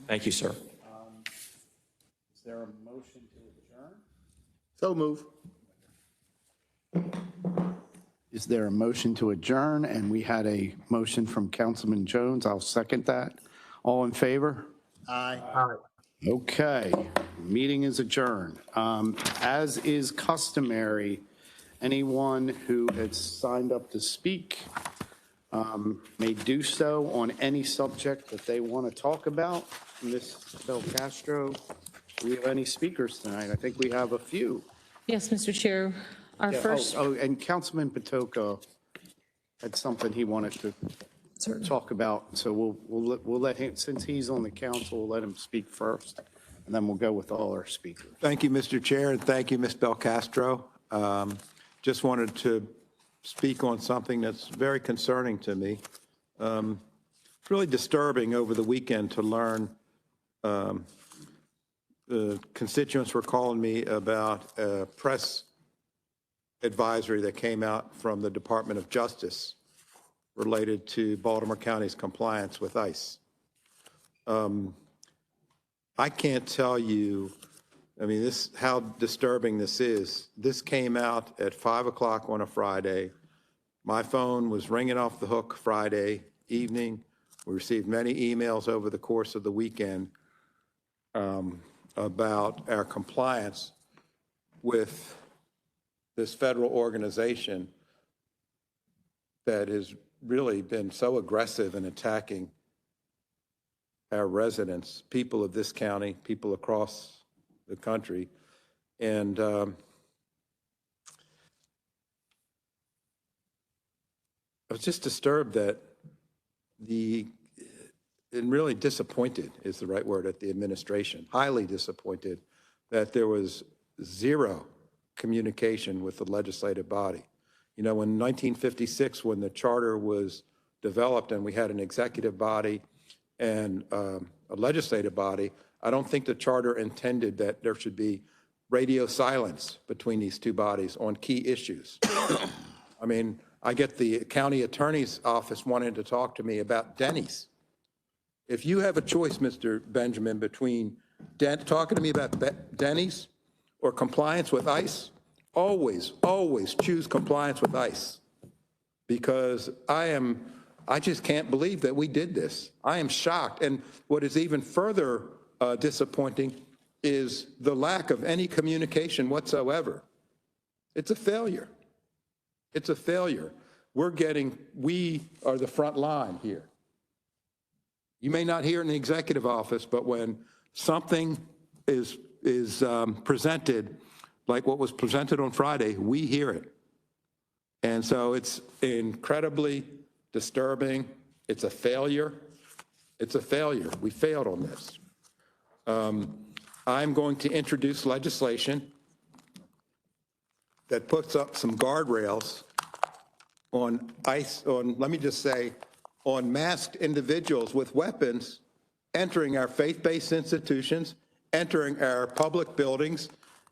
Thank you, sir. Is there a motion to adjourn? So move. Is there a motion to adjourn? And we had a motion from Councilman Jones. I'll second that. All in favor? Aye. Okay, meeting is adjourned. As is customary, anyone who has signed up to speak may do so on any subject that they want to talk about. Ms. Belcastro, do we have any speakers tonight? I think we have a few. Yes, Mr. Chair, our Yeah, first. and Councilman Patoka had something he wanted to talk about, so we'll let him, since he's on the council, we'll let him speak first, and then we'll go with all our speakers. Thank you, Mr. Chair, and thank you, Ms. Belcastro. Just wanted to speak on something that's very concerning to me. It's really disturbing over the weekend to learn the constituents were calling me about a press advisory that came out from the Department of Justice related to Baltimore County's compliance with ICE. I can't tell you, I mean, how disturbing this is. This came out at 5 o'clock on a Friday. My phone was ringing off the hook Friday evening. We received many emails over the course of the weekend about our compliance with this federal organization that has really been so aggressive in attacking our residents, people of this county, people across the country. And I was just disturbed that and really disappointed is the right word, at the administration, highly disappointed that there was zero communication with the legislative body. You know, in 1956, when the charter was developed and we had an executive body and a legislative body, I don't think the charter intended that there should be radio silence between these two bodies on key issues. I mean, I get the county attorney's office wanting to talk to me about Denny's. If you have a choice, Mr. Benjamin, between talking to me about Denny's or compliance with ICE, always, always choose compliance with ICE, because I just can't believe that we did this. I am shocked. And what is even further disappointing is the lack of any communication whatsoever. It's a failure. It's a failure. We are the front line here. You may not hear it in the executive office, but when something is presented, like what was presented on Friday, we hear it. And so it's incredibly disturbing. It's a failure. It's a failure. We failed on this. I'm going to introduce legislation that puts up some guardrails on ICE, let me just say, on masked individuals with weapons entering our faith-based institutions, entering our public buildings,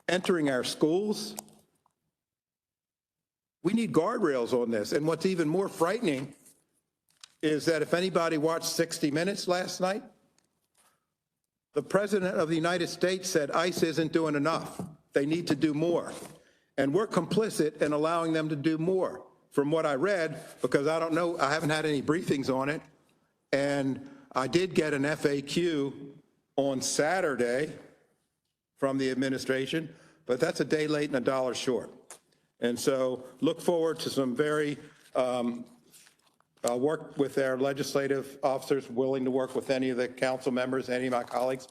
entering our schools. We need guardrails on this. And what's even more frightening is that if anybody watched 60 Minutes last night, the President of the United States said ICE isn't doing enough. They need to do more. And we're complicit in allowing them to do more. From what I read, because I don't know, I haven't had any briefings on it, and I did get an FAQ on Saturday from the administration, but that's a day late and a dollar short. And so look forward to some very, I'll work with our legislative officers, willing to work with any of the council members, any of my colleagues.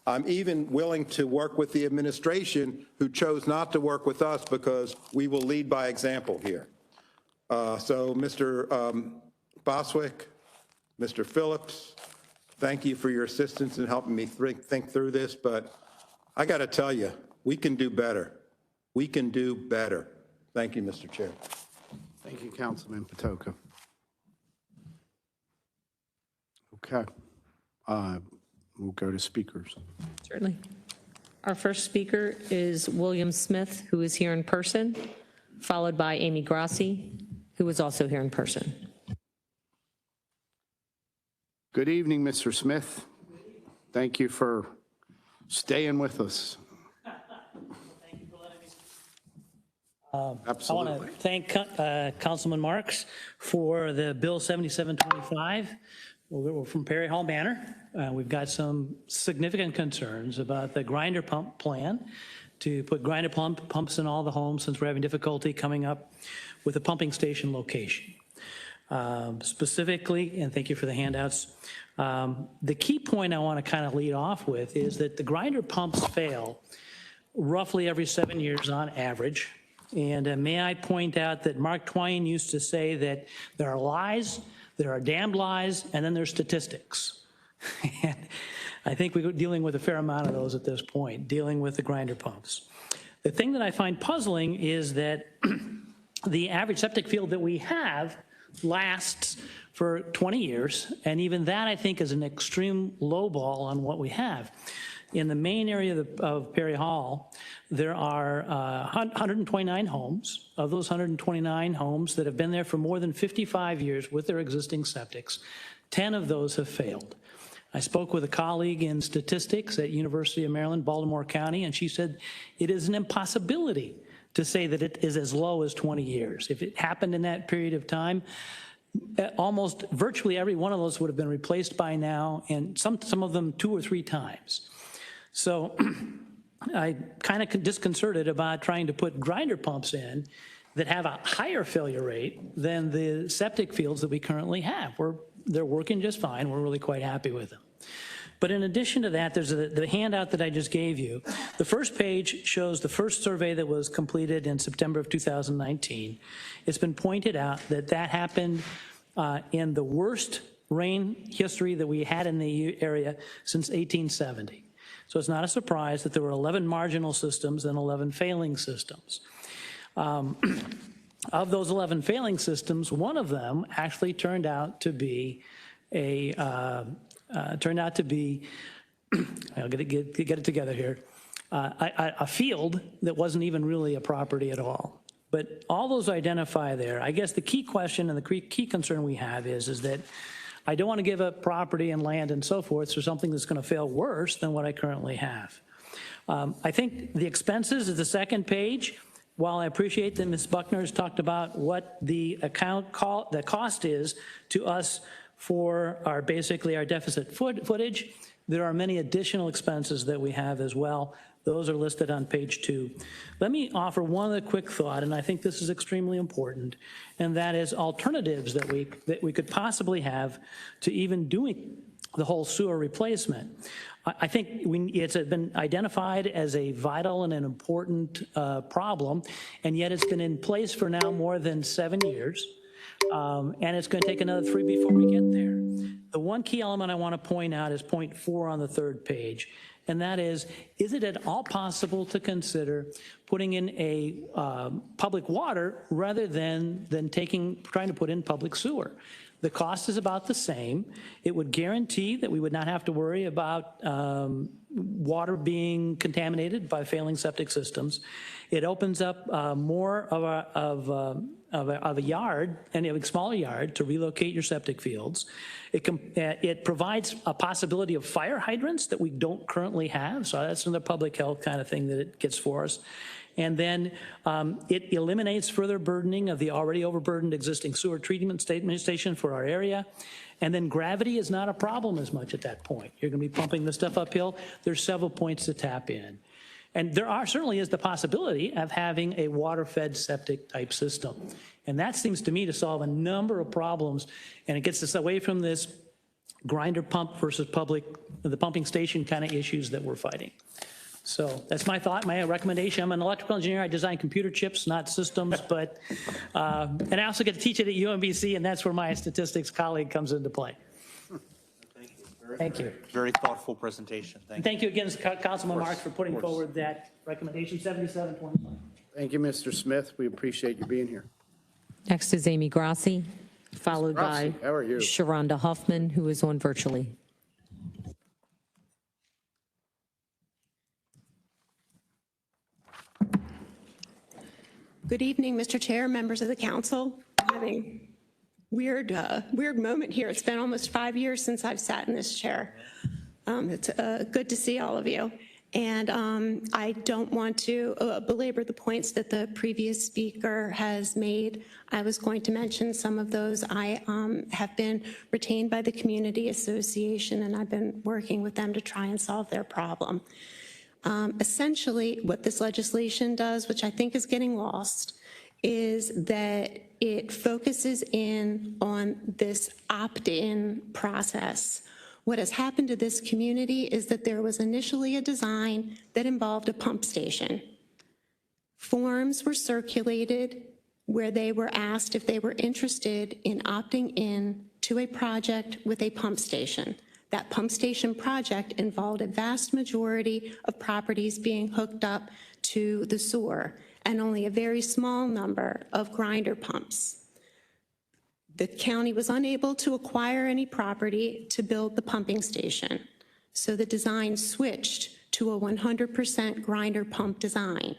I'm even willing to work with the administration who chose not to work with us, because we will lead by example here. So Mr. Boswick, Mr. Phillips, thank you for your assistance in helping me think through this, but I got to tell you, we can do better. We can do better. Thank you, Mr. Chair. Thank you, Councilman Patoka. Okay. We'll go to speakers. Certainly. Our first speaker is William Smith, who is here in person, followed by Amy Grassi, who is also here in person. Good evening, Mr. Smith. Thank you for staying with us. Absolutely. I want to thank Councilman Marks for the Bill 7725. We're from Perry Hall Manor. We've got some significant concerns about the grinder pump plan to put grinder pumps in all the homes since we're having difficulty coming up with a pumping station location. Specifically, and thank you for the handouts, the key point I want to kind of lead off with is that the grinder pumps fail roughly every 7 years on average. And may I point out that Mark Twain used to say that there are lies, there are damned lies, and then there's statistics. And I think we're dealing with a fair amount of those at this point, dealing with the grinder pumps. The thing that I find puzzling is that the average septic field that we have lasts for 20 years, and even that I think is an extreme low ball on what we have. In the main area of Perry Hall, there are 129 homes. Of those 129 homes that have been there for more than 55 years with their existing septics, 10 of those have failed. I spoke with a colleague in statistics at University of Maryland, Baltimore County, and she said it is an impossibility to say that it is as low as 20 years. If it happened in that period of time, almost virtually every one of those would have been replaced by now, and some of them 2 or 3 times. So I kind of disconcerted about trying to put grinder pumps in that have a higher failure rate than the septic fields that we currently have. They're working just fine. We're really quite happy with them. But in addition to that, there's the handout that I just gave you. The first page shows the first survey that was completed in September of 2019. It's been pointed out that that happened in the worst rain history that we had in the area since 1870. So it's not a surprise that there were 11 marginal systems and 11 failing systems. Of those 11 failing systems, one of them actually turned out to be I'll get it together here, a field that wasn't even really a property at all. But all those identify there. I guess the key question and the key concern we have is that I don't want to give up property and land and so forth for something that's going to fail worse than what I currently have. I think the expenses is the second page. While I appreciate that Ms. Buckner has talked about what the cost is to us for our deficit footage, there are many additional expenses that we have as well. Those are listed on page 2. Let me offer one other quick thought, and I think this is extremely important, and that is alternatives that we could possibly have to even doing the whole sewer replacement. I think it's been identified as a vital and an important problem, and yet it's been in place for now more than 7 years, and it's going to take another 3 before we get there. The one key element I want to point out is point 4 on the third page, and that is it at all possible to consider putting in a public water rather than trying to put in public sewer? The cost is about the same. It would guarantee that we would not have to worry about water being contaminated by failing septic systems. It opens up more of a yard, and a smaller yard, to relocate your septic fields. It provides a possibility of fire hydrants that we don't currently have, so that's another public health kind of thing that it gets for us. And then it eliminates further burdening of the already overburdened existing sewer treatment station for our area. And then gravity is not a problem as much at that point. You're going to be pumping the stuff uphill. There's several points to tap in. And there certainly is the possibility of having a water-fed septic type system. And that seems to me to solve a number of problems, and it gets us away from this grinder pump versus the pumping station kind of issues that we're fighting. So that's my thought, my recommendation. I'm an electrical engineer. I design computer chips, not systems, but, and I also get to teach it at UMBC, and that's where my statistics colleague comes into play. Thank you very Thank you. Very thoughtful presentation. Thank And you. thank you again, Councilman Of course, Marks, for putting of course. forward that recommendation, 7725. Thank you, Mr. Smith. We appreciate you being here. Next is Amy Grassi, followed by Grassi, how are you? Sharonda Huffman, who is on virtually. Good evening, Mr. Chair, members of the council. I'm having weird moment here. It's been almost 5 years since I've sat in this chair. It's good to see all of you. And I don't want to belabor the points that the previous speaker has made. I was going to mention some of those. I have been retained by the Community Association, and I've been working with them to try and solve their problem. Essentially, what this legislation does, which I think is getting lost, is that it focuses in on this opt-in process. What has happened to this community is that there was initially a design that involved a pump station. Forms were circulated where they were asked if they were interested in opting in to a project with a pump station. That pump station project involved a vast majority of properties being hooked up to the sewer and only a very small number of grinder pumps. The county was unable to acquire any property to build the pumping station, so the design switched to a 100% grinder pump design.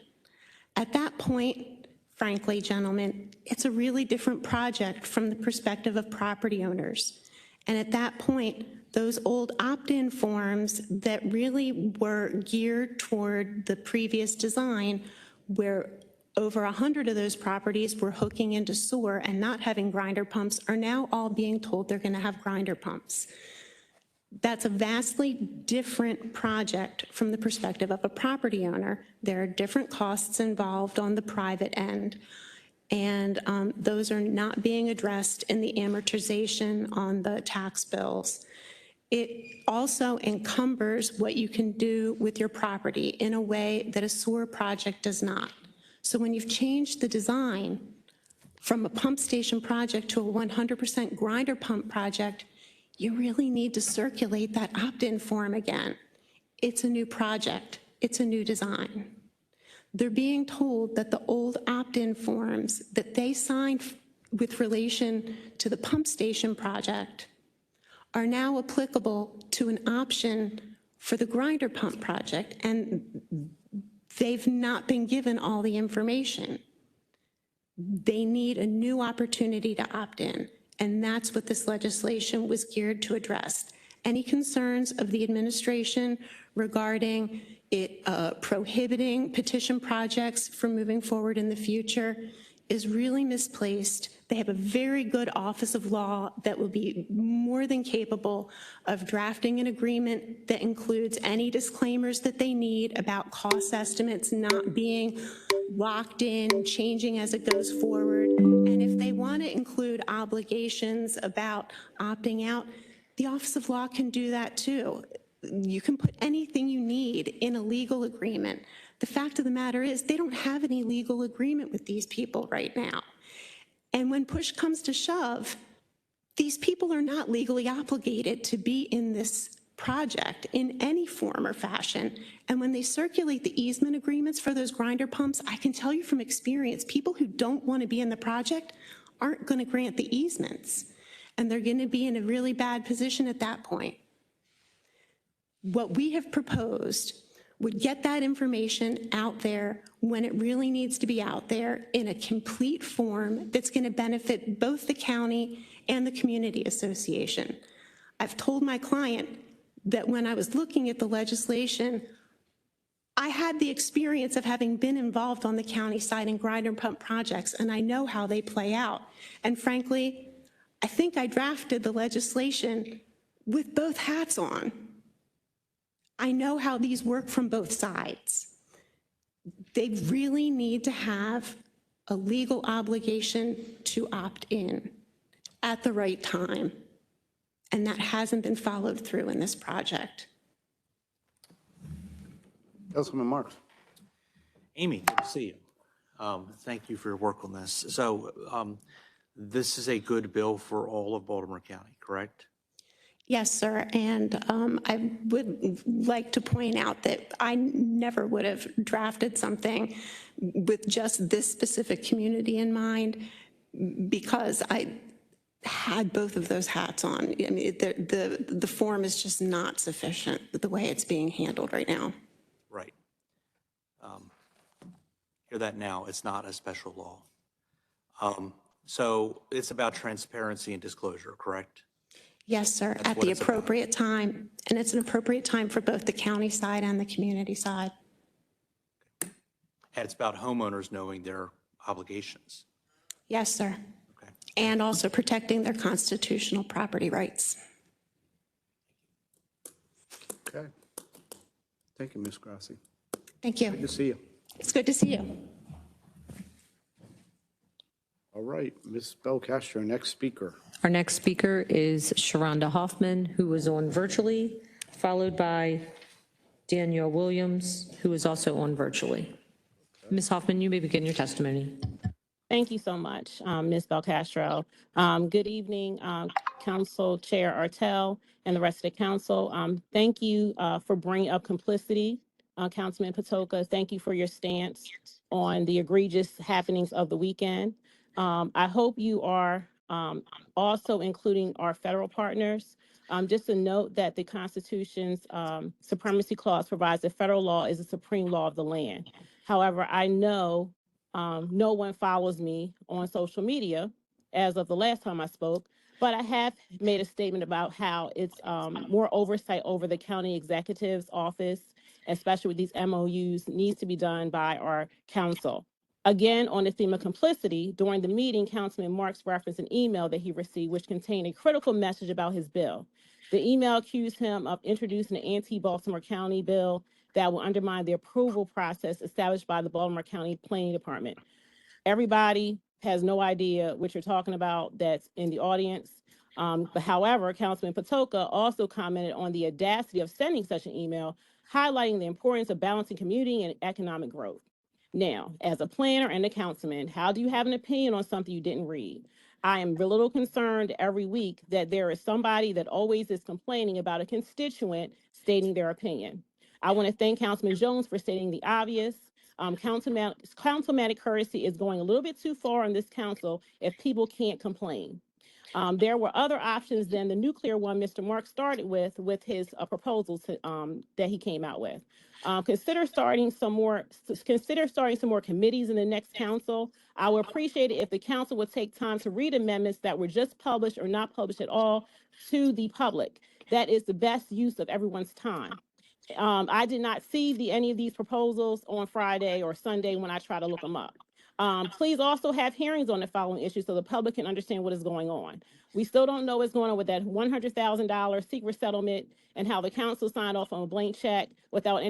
At that point, frankly, gentlemen, it's a really different project from the perspective of property owners. And at that point, those old opt-in forms that really were geared toward the previous design, where over 100 of those properties were hooking into sewer and not having grinder pumps, are now all being told they're going to have grinder pumps. That's a vastly different project from the perspective of a property owner. There are different costs involved on the private end, and those are not being addressed in the amortization on the tax bills. It also encumbers what you can do with your property in a way that a sewer project does not. So when you've changed the design from a pump station project to a 100% grinder pump project, you really need to circulate that opt-in form again. It's a new project. It's a new design. They're being told that the old opt-in forms that they signed with relation to the pump station project are now applicable to an option for the grinder pump project, and they've not been given all the information. They need a new opportunity to opt in, and that's what this legislation was geared to address. Any concerns of the administration regarding it prohibiting petition projects from moving forward in the future is really misplaced. They have a very good Office of Law that will be more than capable of drafting an agreement that includes any disclaimers that they need about cost estimates not being locked in, changing as it goes forward. And if they want to include obligations about opting out, the Office of Law can do that too. You can put anything you need in a legal agreement. The fact of the matter is they don't have any legal agreement with these people right now. And when push comes to shove, these people are not legally obligated to be in this project in any form or fashion. And when they circulate the easement agreements for those grinder pumps, I can tell you from experience, people who don't want to be in the project aren't going to grant the easements. And they're going to be in a really bad position at that point. What we have proposed would get that information out there when it really needs to be out there in a complete form that's going to benefit both the county and the community association. I've told my client that when I was looking at the legislation, I had the experience of having been involved on the county side in grinder pump projects, and I know how they play out. And frankly, I think I drafted the legislation with both hats on. I know how these work from both sides. They really need to have a legal obligation to opt in at the right time. And that hasn't been followed through in this project. Councilman Marks. Amy, good to see you. Thank you for your work on this. So this is a good bill for all of Baltimore County, correct? Yes, sir. And I would like to point out that I never would have drafted something with just this specific community in mind because I had both of those hats on. I mean, the form is just not sufficient the way it's being handled right now. Right. Hear that now. It's not a special law. So it's about transparency and disclosure, correct? Yes, sir, That's at what the it's about. appropriate time. And it's an appropriate time for both the county side and the community side. And it's about homeowners knowing their obligations. Yes, sir. Okay. And also protecting their constitutional property rights. Okay. Thank you, Ms. Grassi. Thank you. Good to see you. It's good to see you. All right, Ms. Belcastro, next speaker. Our next speaker is Sharonda Hoffman, who is on virtually, followed by Danielle Williams, who is also on virtually. Ms. Hoffman, you may begin your testimony. Thank you so much, Ms. Belcastro. Good evening, Council Chair Artel and the rest of the council. Thank you for bringing up complicity, Councilman Patoka. Thank you for your stance on the egregious happenings of the weekend. I hope you are also including our federal partners. Just a note that the Constitution's Supremacy Clause provides that federal law is the supreme law of the land. However, I know no one follows me on social media as of the last time I spoke, but I have made a statement about how it's more oversight over the county executive's office, especially with these MOUs, needs to be done by our council. Again, on the theme of complicity, during the meeting, Councilman Marks referenced an email that he received which contained a critical message about his bill. The email accused him of introducing an anti-Baltimore County bill that will undermine the approval process established by the Baltimore County Planning Department. Everybody has no idea what you're talking about that's in the audience. But however, Councilman Patoka also commented on the audacity of sending such an email, highlighting the importance of balancing community and economic growth. Now, as a planner and a councilman, how do you have an opinion on something you didn't read? I am a little concerned every week that there is somebody that always is complaining about a constituent stating their opinion. I want to thank Councilman Jones for stating the obvious. Councilmanic courtesy is going a little bit too far in this council if people can't complain. There were other options than the nuclear one Mr. Mark started with his proposals that he came out with. Consider starting some more committees in the next council. I would appreciate it if the council would take time to read amendments that were just published or not published at all to the public. That is the best use of everyone's time. I did not see any of these proposals on Friday or Sunday when I try to look them up. Please also have hearings on the following issues so the public can understand what is going on. We still don't know what's going on with that $100,000 secret settlement and how the council signed off on a blank check without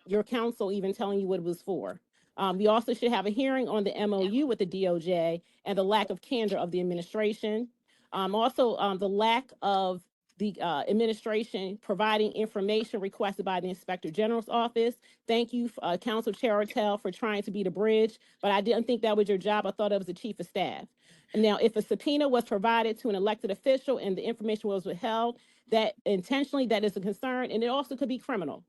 your council even telling you what it was for. We also should have a hearing on the MOU with the DOJ and the lack of candor of the administration. Also, the lack of the administration providing information requested by the Inspector General's office. Thank you, Council Chair Artel, for trying to be the bridge, but I didn't think that was your job. I thought it was the Chief of Staff. Now, if a subpoena was provided to an elected official and the information was withheld, that intentionally, that is a concern, and it also could be criminal.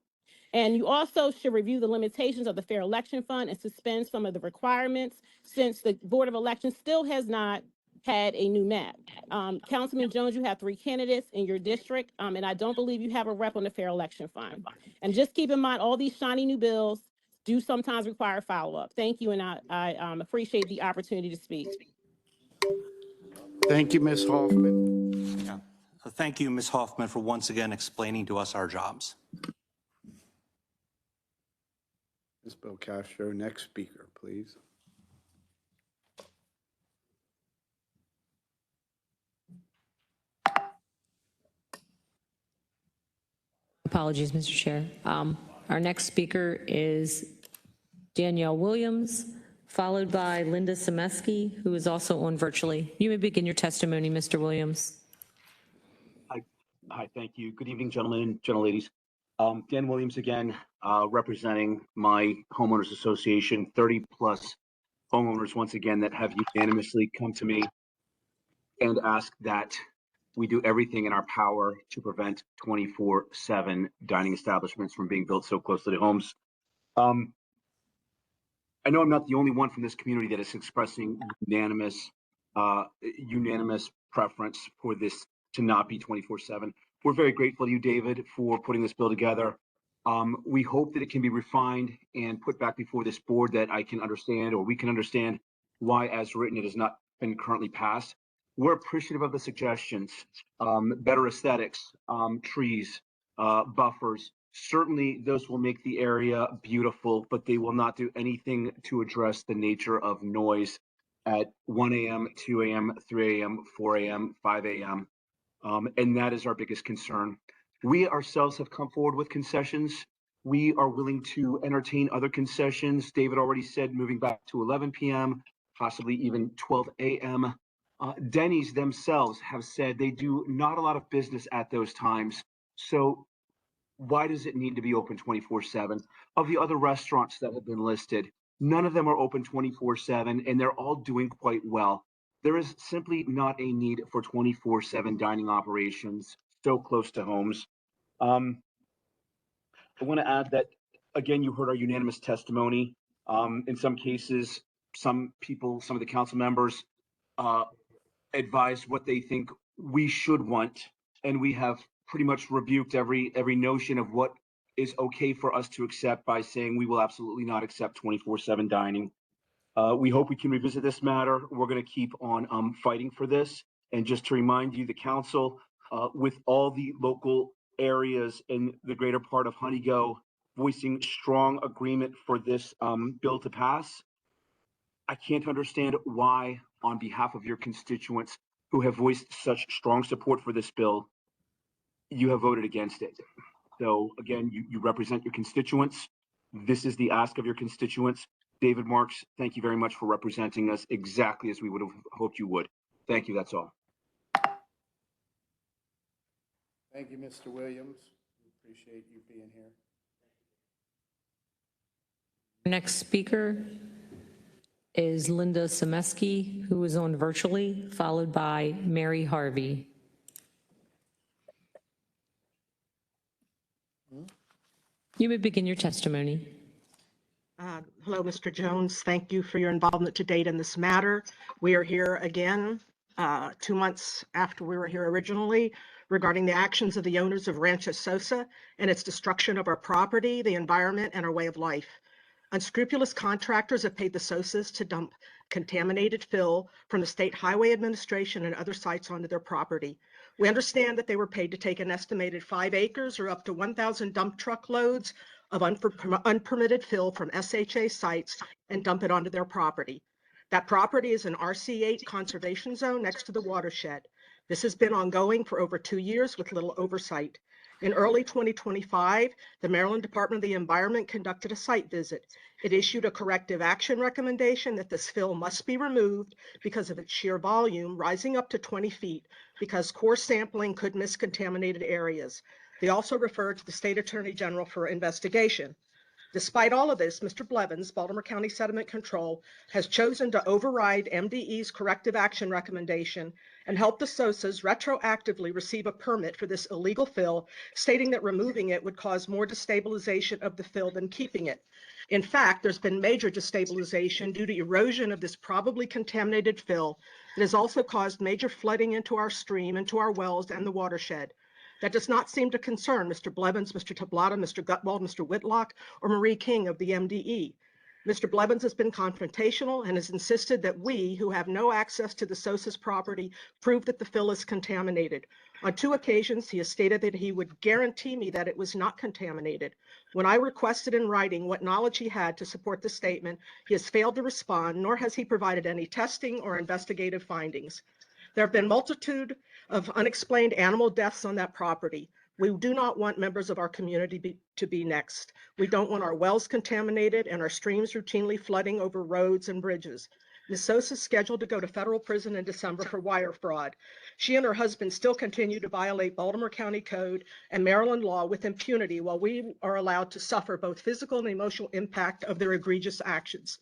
And you also should review the limitations of the Fair Election Fund and suspend some of the requirements since the Board of Elections still has not had a new map. Councilman Jones, you have 3 candidates in your district, and I don't believe you have a rep on the Fair Election Fund. And just keep in mind, all these shiny new bills do sometimes require follow-up. Thank you, and I appreciate the opportunity to speak. Thank you, Ms. Hoffman. Yeah. Thank you, Ms. Hoffman, for once again explaining to us our jobs. Ms. Belcastro, next speaker, please. Apologies, Mr. Chair. Our next speaker is Danielle Williams, followed by Linda Semeski, who is also on virtually. You may begin your testimony, Mr. Williams. Hi, thank you. Good evening, gentlemen and gentleladies. Dan Williams again, representing my homeowners association, 30 plus homeowners once again that have unanimously come to me and asked that we do everything in our power to prevent 24/7 dining establishments from being built so close to the homes. I know I'm not the only one from this community that is expressing unanimous preference for this to not be 24/7. We're very grateful to you, David, for putting this bill together. We hope that it can be refined and put back before this board, that I can understand, or we can understand, why as written it has not been currently passed. We're appreciative of the suggestions, better aesthetics, trees, buffers. Certainly those will make the area beautiful, but they will not do anything to address the nature of noise at 1 a.m., 2 a.m., 3 a.m., 4 a.m., 5 a.m. And that is our biggest concern. We ourselves have come forward with concessions. We are willing to entertain other concessions. David already said moving back to 11 p.m., possibly even 12 a.m. Denny's themselves have said they do not a lot of business at those times. So why does it need to be open 24/7? Of the other restaurants that have been listed, none of them are open 24/7, and they're all doing quite well. There is simply not a need for 24/7 dining operations so close to homes. I want to add that, again, you heard our unanimous testimony. In some cases, some people, some of the council members advise what they think we should want, and we have pretty much rebuked every notion of what is okay for us to accept by saying we will absolutely not accept 24/7 dining. We hope we can revisit this matter. We're going to keep on fighting for this. And just to remind you, the council, with all the local areas in the greater part of Honeygo voicing strong agreement for this bill to pass, I can't understand why, on behalf of your constituents who have voiced such strong support for this bill, you have voted against it. So again, you represent your constituents. This is the ask of your constituents. David Marks, thank you very much for representing us exactly as we would have hoped you would. Thank you, that's all. Thank you, Mr. Williams. We appreciate you being here. Next speaker is Linda Semeski, who is on virtually, followed by Mary Harvey. You may begin your testimony. Hello, Mr. Jones. Thank you for your involvement to date in this matter. We are here again 2 months after we were here originally regarding the actions of the owners of Rancho Sosa and its destruction of our property, the environment, and our way of life. Unscrupulous contractors have paid the Sosas to dump contaminated fill from the State Highway Administration and other sites onto their property. We understand that they were paid to take an estimated 5 acres or up to 1,000 dump truck loads of unpermitted fill from SHA sites and dump it onto their property. That property is an RC8 conservation zone next to the watershed. This has been ongoing for over 2 years with little oversight. In early 2025, the Maryland Department of the Environment conducted a site visit. It issued a corrective action recommendation that this fill must be removed because of its sheer volume rising up to 20 feet because core sampling could miss contaminated areas. They also referred to the State Attorney General for investigation. Despite all of this, Mr. Blevins, Baltimore County Sediment Control, has chosen to override MDE's corrective action recommendation and help the Sosas retroactively receive a permit for this illegal fill, stating that removing it would cause more destabilization of the fill than keeping it. In fact, there's been major destabilization due to erosion of this probably contaminated fill that has also caused major flooding into our stream, into our wells, and the watershed. That does not seem to concern Mr. Blevins, Mr. Tablata, Mr. Gutwald, Mr. Whitlock, or Marie King of the MDE. Mr. Blevins has been confrontational and has insisted that we, who have no access to the Sosas property, prove that the fill is contaminated. On 2 occasions, he has stated that he would guarantee me that it was not contaminated. When I requested in writing what knowledge he had to support the statement, he has failed to respond, nor has he provided any testing or investigative findings. There have been multitude of unexplained animal deaths on that property. We do not want members of our community to be next. We don't want our wells contaminated and our streams routinely flooding over roads and bridges. Ms. Sosa is scheduled to go to federal prison in December for wire fraud. She and her husband still continue to violate Baltimore County Code and Maryland law with impunity while we are allowed to suffer both physical and emotional impact of their egregious actions.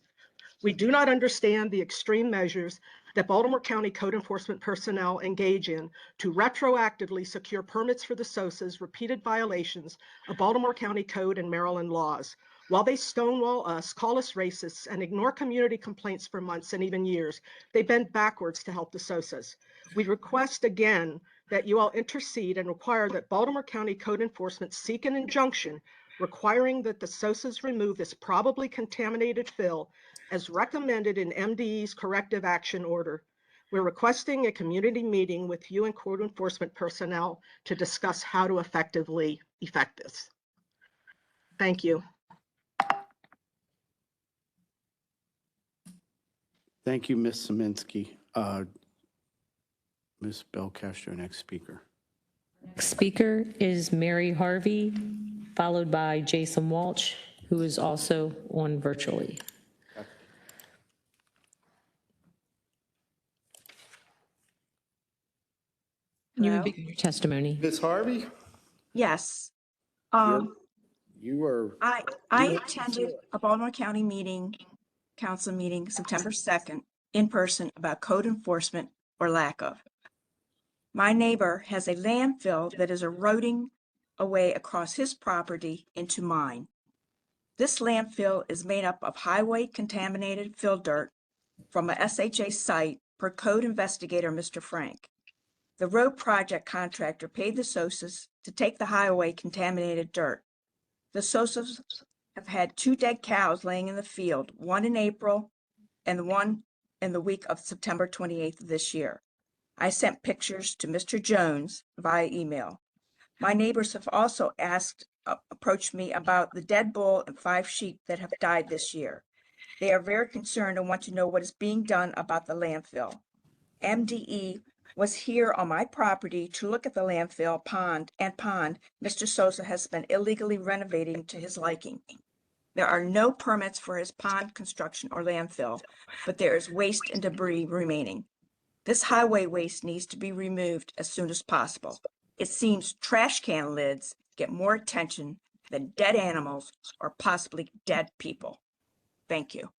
We do not understand the extreme measures that Baltimore County code enforcement personnel engage in to retroactively secure permits for the SOSA's repeated violations of Baltimore County code and Maryland laws. While they stonewall us, call us racists, and ignore community complaints for months and even years, they bend backwards to help the SOSAs. We request again that you all intercede and require that Baltimore County code enforcement seek an injunction requiring that the SOSAs remove this probably contaminated fill as recommended in MDE's corrective action order. We're requesting a community meeting with you and code enforcement personnel to discuss how to effectively effect this. Thank you. Thank you, Ms. Szymanski. Ms. Belcastro, next speaker. Next speaker is Mary Harvey, followed by Jason Walsh, who is also on virtually. You may begin your testimony. Ms. Harvey? Yes. You are. I attended a Baltimore County council meeting September 2nd in person about code enforcement or lack of. My neighbor has a landfill that is eroding away across his property into mine. This landfill is made up of highway contaminated fill dirt from a SHA site per code investigator, Mr. Frank. The road project contractor paid the SOSAs to take the highway contaminated dirt. The SOSAs have had 2 dead cows laying in the field, one in April and one in the week of September 28th of this year. I sent pictures to Mr. Jones via email. My neighbors have also approached me about the dead bull and 5 sheep that have died this year. They are very concerned and want to know what is being done about the landfill. MDE was here on my property to look at the landfill pond Mr. Sosa has been illegally renovating to his liking. There are no permits for his pond construction or landfill, but there is waste and debris remaining. This highway waste needs to be removed as soon as possible. It seems trash can lids get more attention than dead animals or possibly dead people. Thank you.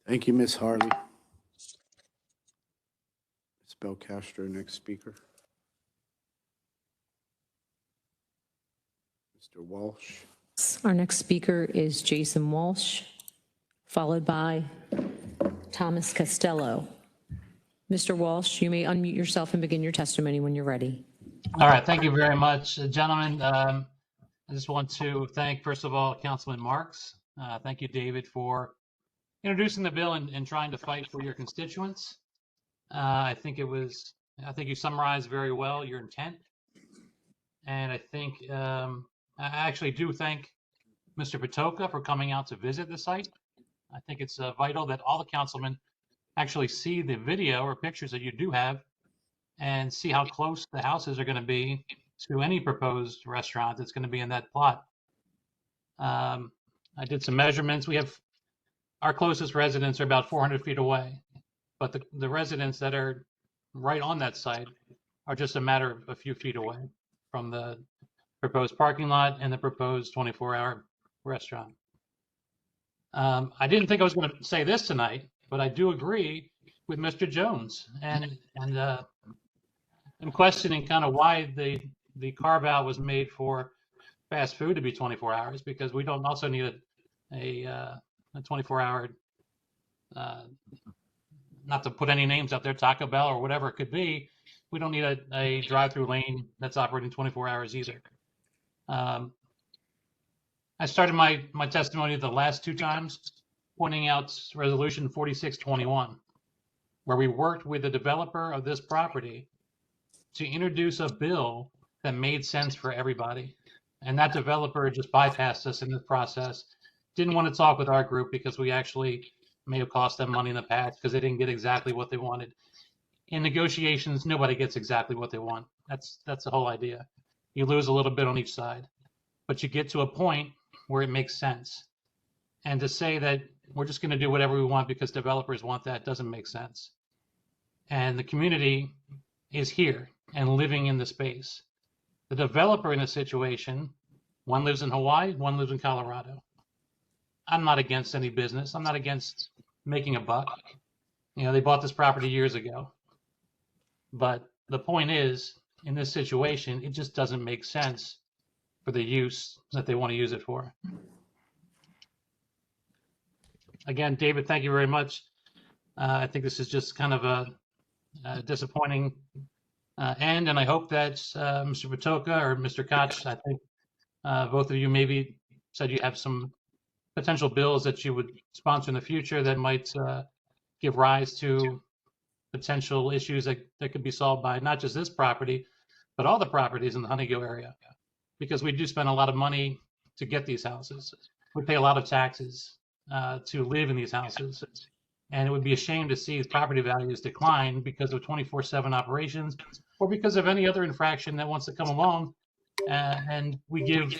Thank you, Ms. Harvey. Ms. Belcastro, next speaker. Mr. Walsh. Our next speaker is Jason Walsh, followed by Thomas Costello. Mr. Walsh, you may unmute yourself and begin your testimony when you're ready. All right, thank you very much. Gentlemen, I just want to thank, first of all, Councilman Marks. Thank you, David, for introducing the bill and trying to fight for your constituents. I think you summarized very well your intent. And I think, I actually do thank Mr. Patoka for coming out to visit the site. I think it's vital that all the councilmen actually see the video or pictures that you do have and see how close the houses are going to be to any proposed restaurant that's going to be in that plot. I did some measurements. Our closest residents are about 400 feet away, but the residents that are right on that site are just a matter of a few feet away from the proposed parking lot and the proposed 24-hour restaurant. I didn't think I was going to say this tonight, but I do agree with Mr. Jones, and I'm questioning kind of why the carve out was made for fast food to be 24 hours, because we don't also need a 24-hour, not to put any names out there, Taco Bell or whatever it could be. We don't need a drive-through lane that's operating 24 hours either. I started my testimony the last 2 times pointing out Resolution 4621, where we worked with the developer of this property to introduce a bill that made sense for everybody. And that developer just bypassed us in this process. Didn't want to talk with our group because we actually may have cost them money in the past because they didn't get exactly what they wanted. In negotiations, nobody gets exactly what they want. That's the whole idea. You lose a little bit on each side, but you get to a point where it makes sense. And to say that we're just going to do whatever we want because developers want that doesn't make sense. And the community is here and living in the space. The developer in this situation, one lives in Hawaii, one lives in Colorado. I'm not against any business. I'm not against making a buck. You know, they bought this property years ago. But the point is, in this situation, it just doesn't make sense for the use that they want to use it for. Again, David, thank you very much. I think this is just kind of a disappointing end, and I hope that Mr. Patoka or Mr. Koch, I think both of you maybe said you have some potential bills that you would sponsor in the future that might give rise to potential issues that could be solved by not just this property, but all the properties in the Honeygill area, because we do spend a lot of money to get these houses. We pay a lot of taxes to live in these houses. And it would be a shame to see property values decline because of 24/7 operations or because of any other infraction that wants to come along. And we give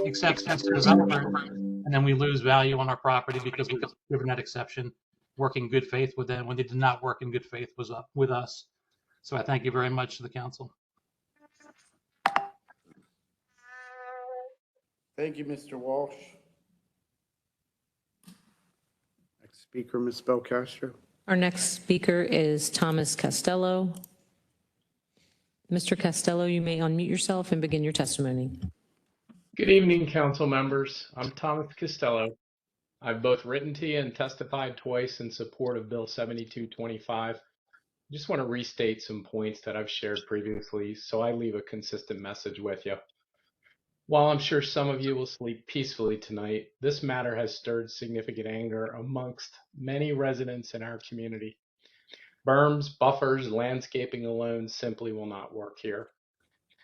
exceptions to developers, and then we lose value on our property because we've given that exception, working in good faith with them when they did not work in good faith with us. So I thank you very much to the council. Thank you, Mr. Walsh. Next speaker, Ms. Belcastro. Our next speaker is Thomas Costello. Mr. Costello, you may unmute yourself and begin your testimony. Good evening, council members. I'm Thomas Costello. I've both written to you and testified twice in support of Bill 7225. I just want to restate some points that I've shared previously so I leave a consistent message with you. While I'm sure some of you will sleep peacefully tonight, this matter has stirred significant anger amongst many residents in our community. Berms, buffers, landscaping alone simply will not work here.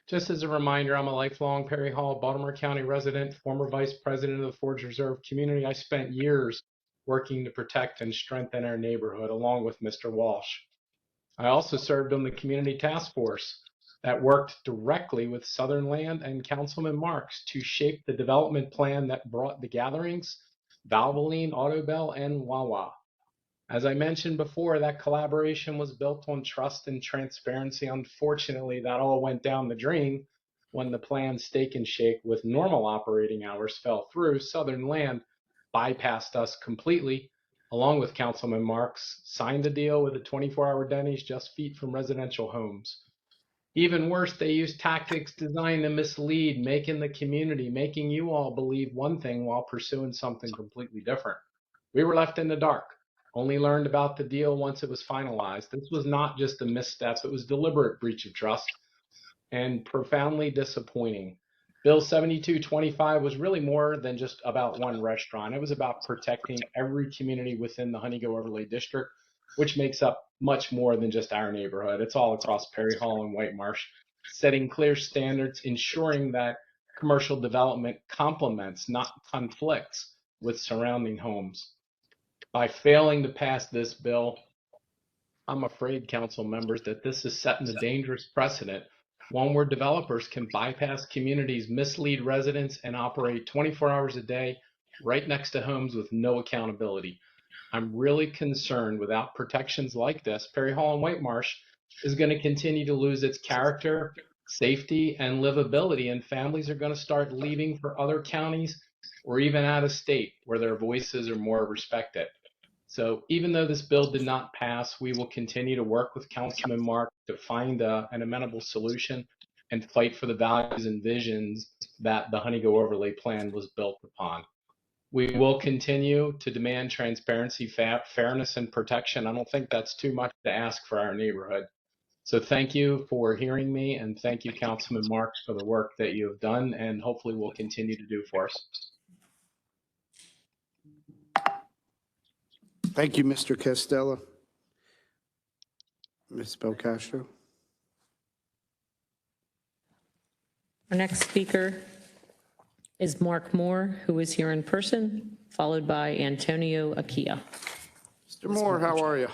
Just as a reminder, I'm a lifelong Perry Hall, Baltimore County resident, former vice president of the Forge Reserve community. I spent years working to protect and strengthen our neighborhood along with Mr. Walsh. I also served on the community task force that worked directly with Southern Land and Councilman Marks to shape the development plan that brought the Gatherings, Valvoline, Autobell, and Wawa. As I mentioned before, that collaboration was built on trust and transparency. Unfortunately, that all went down the drain when the planned Steak and Shake with normal operating hours fell through. Southern Land bypassed us completely, along with Councilman Marks, signed a deal with a 24-hour Denny's just feet from residential homes. Even worse, they used tactics designed to mislead, making the community, making you all believe one thing while pursuing something completely different. We were left in the dark, only learned about the deal once it was finalized. This was not just a misstep, it was deliberate breach of trust and profoundly disappointing. Bill 7225 was really more than just about one restaurant. It was about protecting every community within the Honeygill Overlay District, which makes up much more than just our neighborhood. It's all across Perry Hall and White Marsh, setting clear standards, ensuring that commercial development complements, not conflicts, with surrounding homes. By failing to pass this bill, I'm afraid, council members, that this is setting a dangerous precedent, one where developers can bypass communities, mislead residents, and operate 24 hours a day right next to homes with no accountability. I'm really concerned without protections like this, Perry Hall and White Marsh is going to continue to lose its character, safety, and livability, and families are going to start leaving for other counties or even out of state where their voices are more respected. So even though this bill did not pass, we will continue to work with Councilman Mark to find an amenable solution and fight for the values and visions that the Honeygill Overlay Plan was built upon. We will continue to demand transparency, fairness, and protection. I don't think that's too much to ask for our neighborhood. So thank you for hearing me, and thank you, Councilman Marks, for the work that you have done and hopefully will continue to do for us. Thank you, Mr. Costello. Ms. Belcastro. Our next speaker is Mark Moore, who is here in person, followed by Antonio Akia. Mr. Moore, how are you?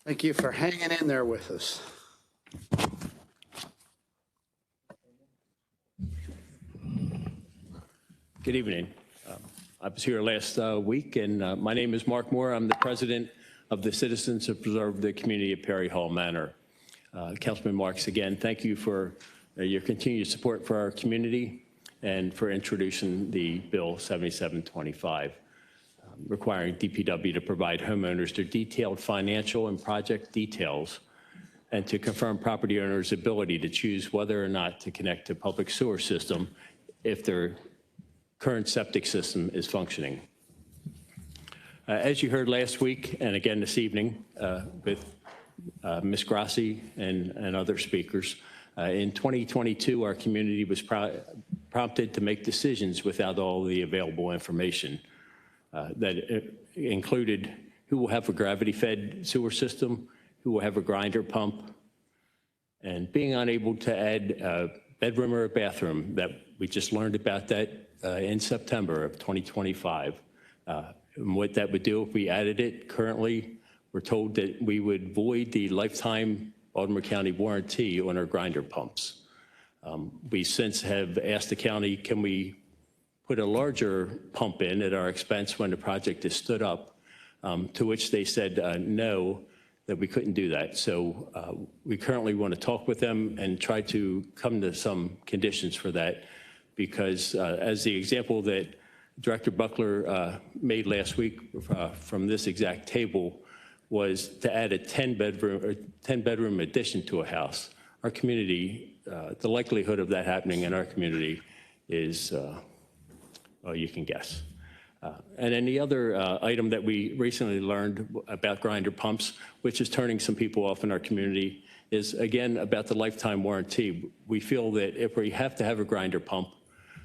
Thank you for hanging in there with us. Good evening. I was here last week, and my name is Mark Moore. I'm the president of the Citizens to Preserve the Community of Perry Hall Manor. Councilman Marks, again, thank you for your continued support for our community and for introducing the Bill 7725, requiring DPW to provide homeowners their detailed financial and project details and to confirm property owners' ability to choose whether or not to connect to public sewer system if their current septic system is functioning. As you heard last week and again this evening with Ms. Grassi and other speakers, in 2022, our community was prompted to make decisions without all the available information. That included who will have a gravity-fed sewer system, who will have a grinder pump, and being unable to add a bedroom or a bathroom. That we just learned about that in September of 2025. And what that would do if we added it. Currently, we're told that we would void the lifetime Baltimore County warranty on our grinder pumps. We since have asked the county, can we put a larger pump in at our expense when the project is stood up, to which they said no, that we couldn't do that. So we currently want to talk with them and try to come to some conditions for that, because as the example that Director Buckler made last week from this exact table was to add a 10-bedroom addition to a house. Our community, the likelihood of that happening in our community is, well, you can guess. And then the other item that we recently learned about grinder pumps, which is turning some people off in our community, is again about the lifetime warranty. We feel that if we have to have a grinder pump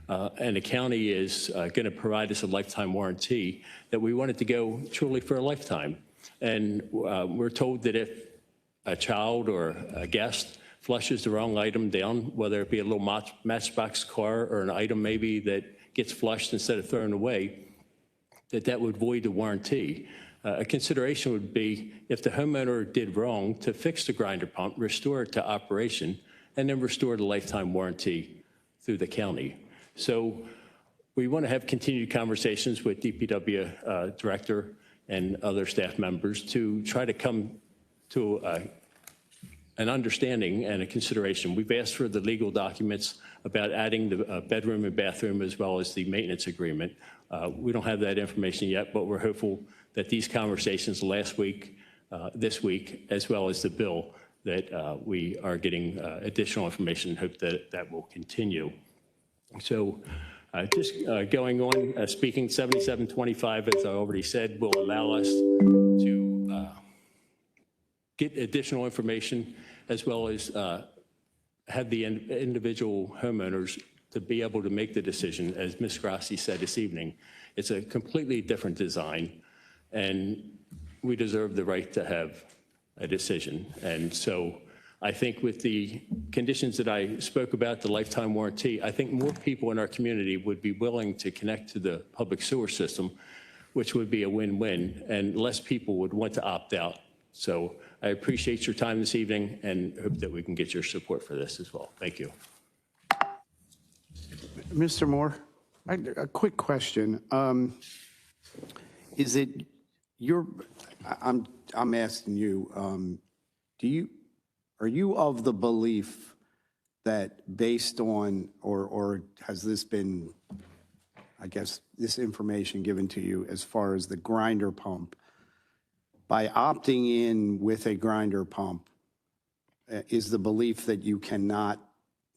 and the county is going to provide us a lifetime warranty, that we want it to go truly for a lifetime. And we're told that if a child or a guest flushes the wrong item down, whether it be a little Matchbox car or an item maybe that gets flushed instead of thrown away, that would void the warranty. A consideration would be if the homeowner did wrong to fix the grinder pump, restore it to operation, and then restore the lifetime warranty through the county. So we want to have continued conversations with DPW director and other staff members to try to come to an understanding and a consideration. We've asked for the legal documents about adding the bedroom and bathroom as well as the maintenance agreement. We don't have that information yet, but we're hopeful that these conversations last week, this week, as well as the bill, that we are getting additional information and hope that that will continue. So just going on, speaking 7725, as I already said, will allow us to get additional information as well as have the individual homeowners to be able to make the decision. As Ms. Grassi said this evening, it's a completely different design, and we deserve the right to have a decision. And so I think with the conditions that I spoke about, the lifetime warranty, I think more people in our community would be willing to connect to the public sewer system, which would be a win-win, and less people would want to opt out. So I appreciate your time this evening and hope that we can get your support for this as well. Thank you. Mr. Moore, a quick question. Is it your, I'm asking you, are you of the belief that based on, or has this been, I guess, this information given to you as far as the grinder pump, by opting in with a grinder pump, is the belief that you cannot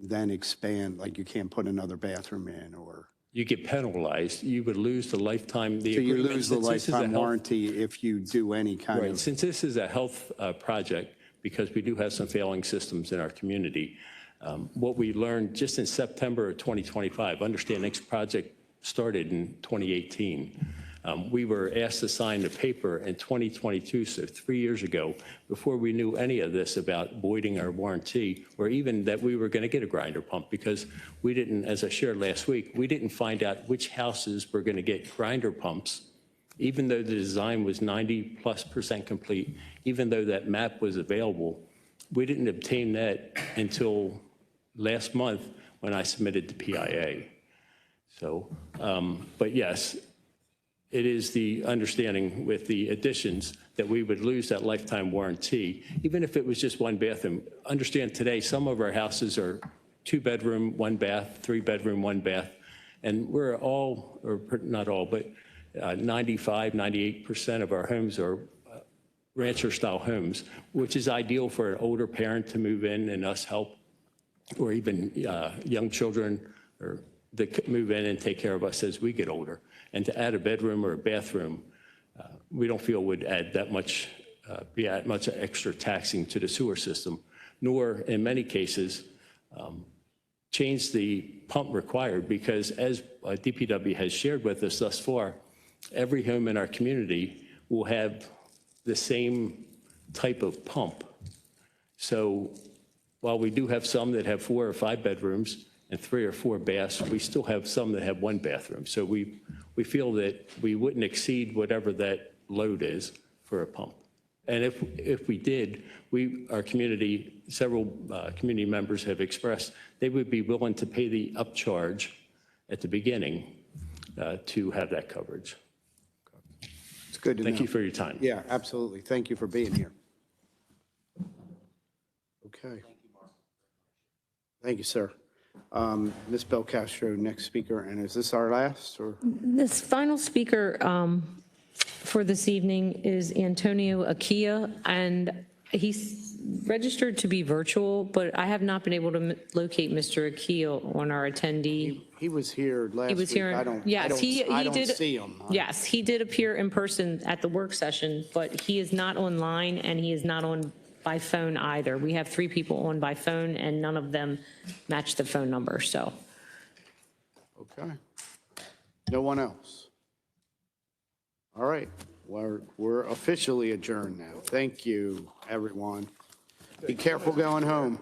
then expand, like you can't put another bathroom in, or? You get penalized. You would lose the lifetime. So you lose the lifetime warranty if you do any kind of. Since this is a health project, because we do have some failing systems in our community, what we learned just in September of 2025, understand this project started in 2018. We were asked to sign the paper in 2022, so 3 years ago, before we knew any of this about voiding our warranty, or even that we were going to get a grinder pump, because we didn't, as I shared last week, we didn't find out which houses were going to get grinder pumps, even though the design was 90+% complete, even though that map was available. We didn't obtain that until last month when I submitted the PIA. So, but yes, it is the understanding with the additions that we would lose that lifetime warranty, even if it was just one bathroom. Understand today, some of our houses are 2-bedroom, 1-bath, 3-bedroom, 1-bath. And we're all, or not all, but 95, 98% of our homes are rancher-style homes, which is ideal for an older parent to move in and us help, or even young children or that move in and take care of us as we get older. And to add a bedroom or a bathroom, we don't feel would add that much, be that much extra taxing to the sewer system, nor in many cases change the pump required, because as DPW has shared with us thus far, every home in our community will have the same type of pump. So while we do have some that have 4 or 5 bedrooms and 3 or 4 baths, we still have some that have 1 bathroom. So we feel that we wouldn't exceed whatever that load is for a pump. And if we did, our community, several community members have expressed they would be willing to pay the upcharge at the beginning to have that coverage. It's good to know. Thank you for your time. Yeah, absolutely. Thank you for being here. Okay. Thank you, sir. Ms. Belcastro, next speaker, and is this our last, or? This final speaker for this evening is Antonio Aquia, and he's registered to be virtual, but I have not been able to locate Mr. Aquia on our attendee. He was here last He was week. here. I don't did. see him. Yes, he did appear in person at the work session, but he is not online and he is not on by phone either. We have 3 people on by phone and none of them match the phone number, so. Okay. No one else? All right. We're officially adjourned now. Thank you, everyone. Be careful going home.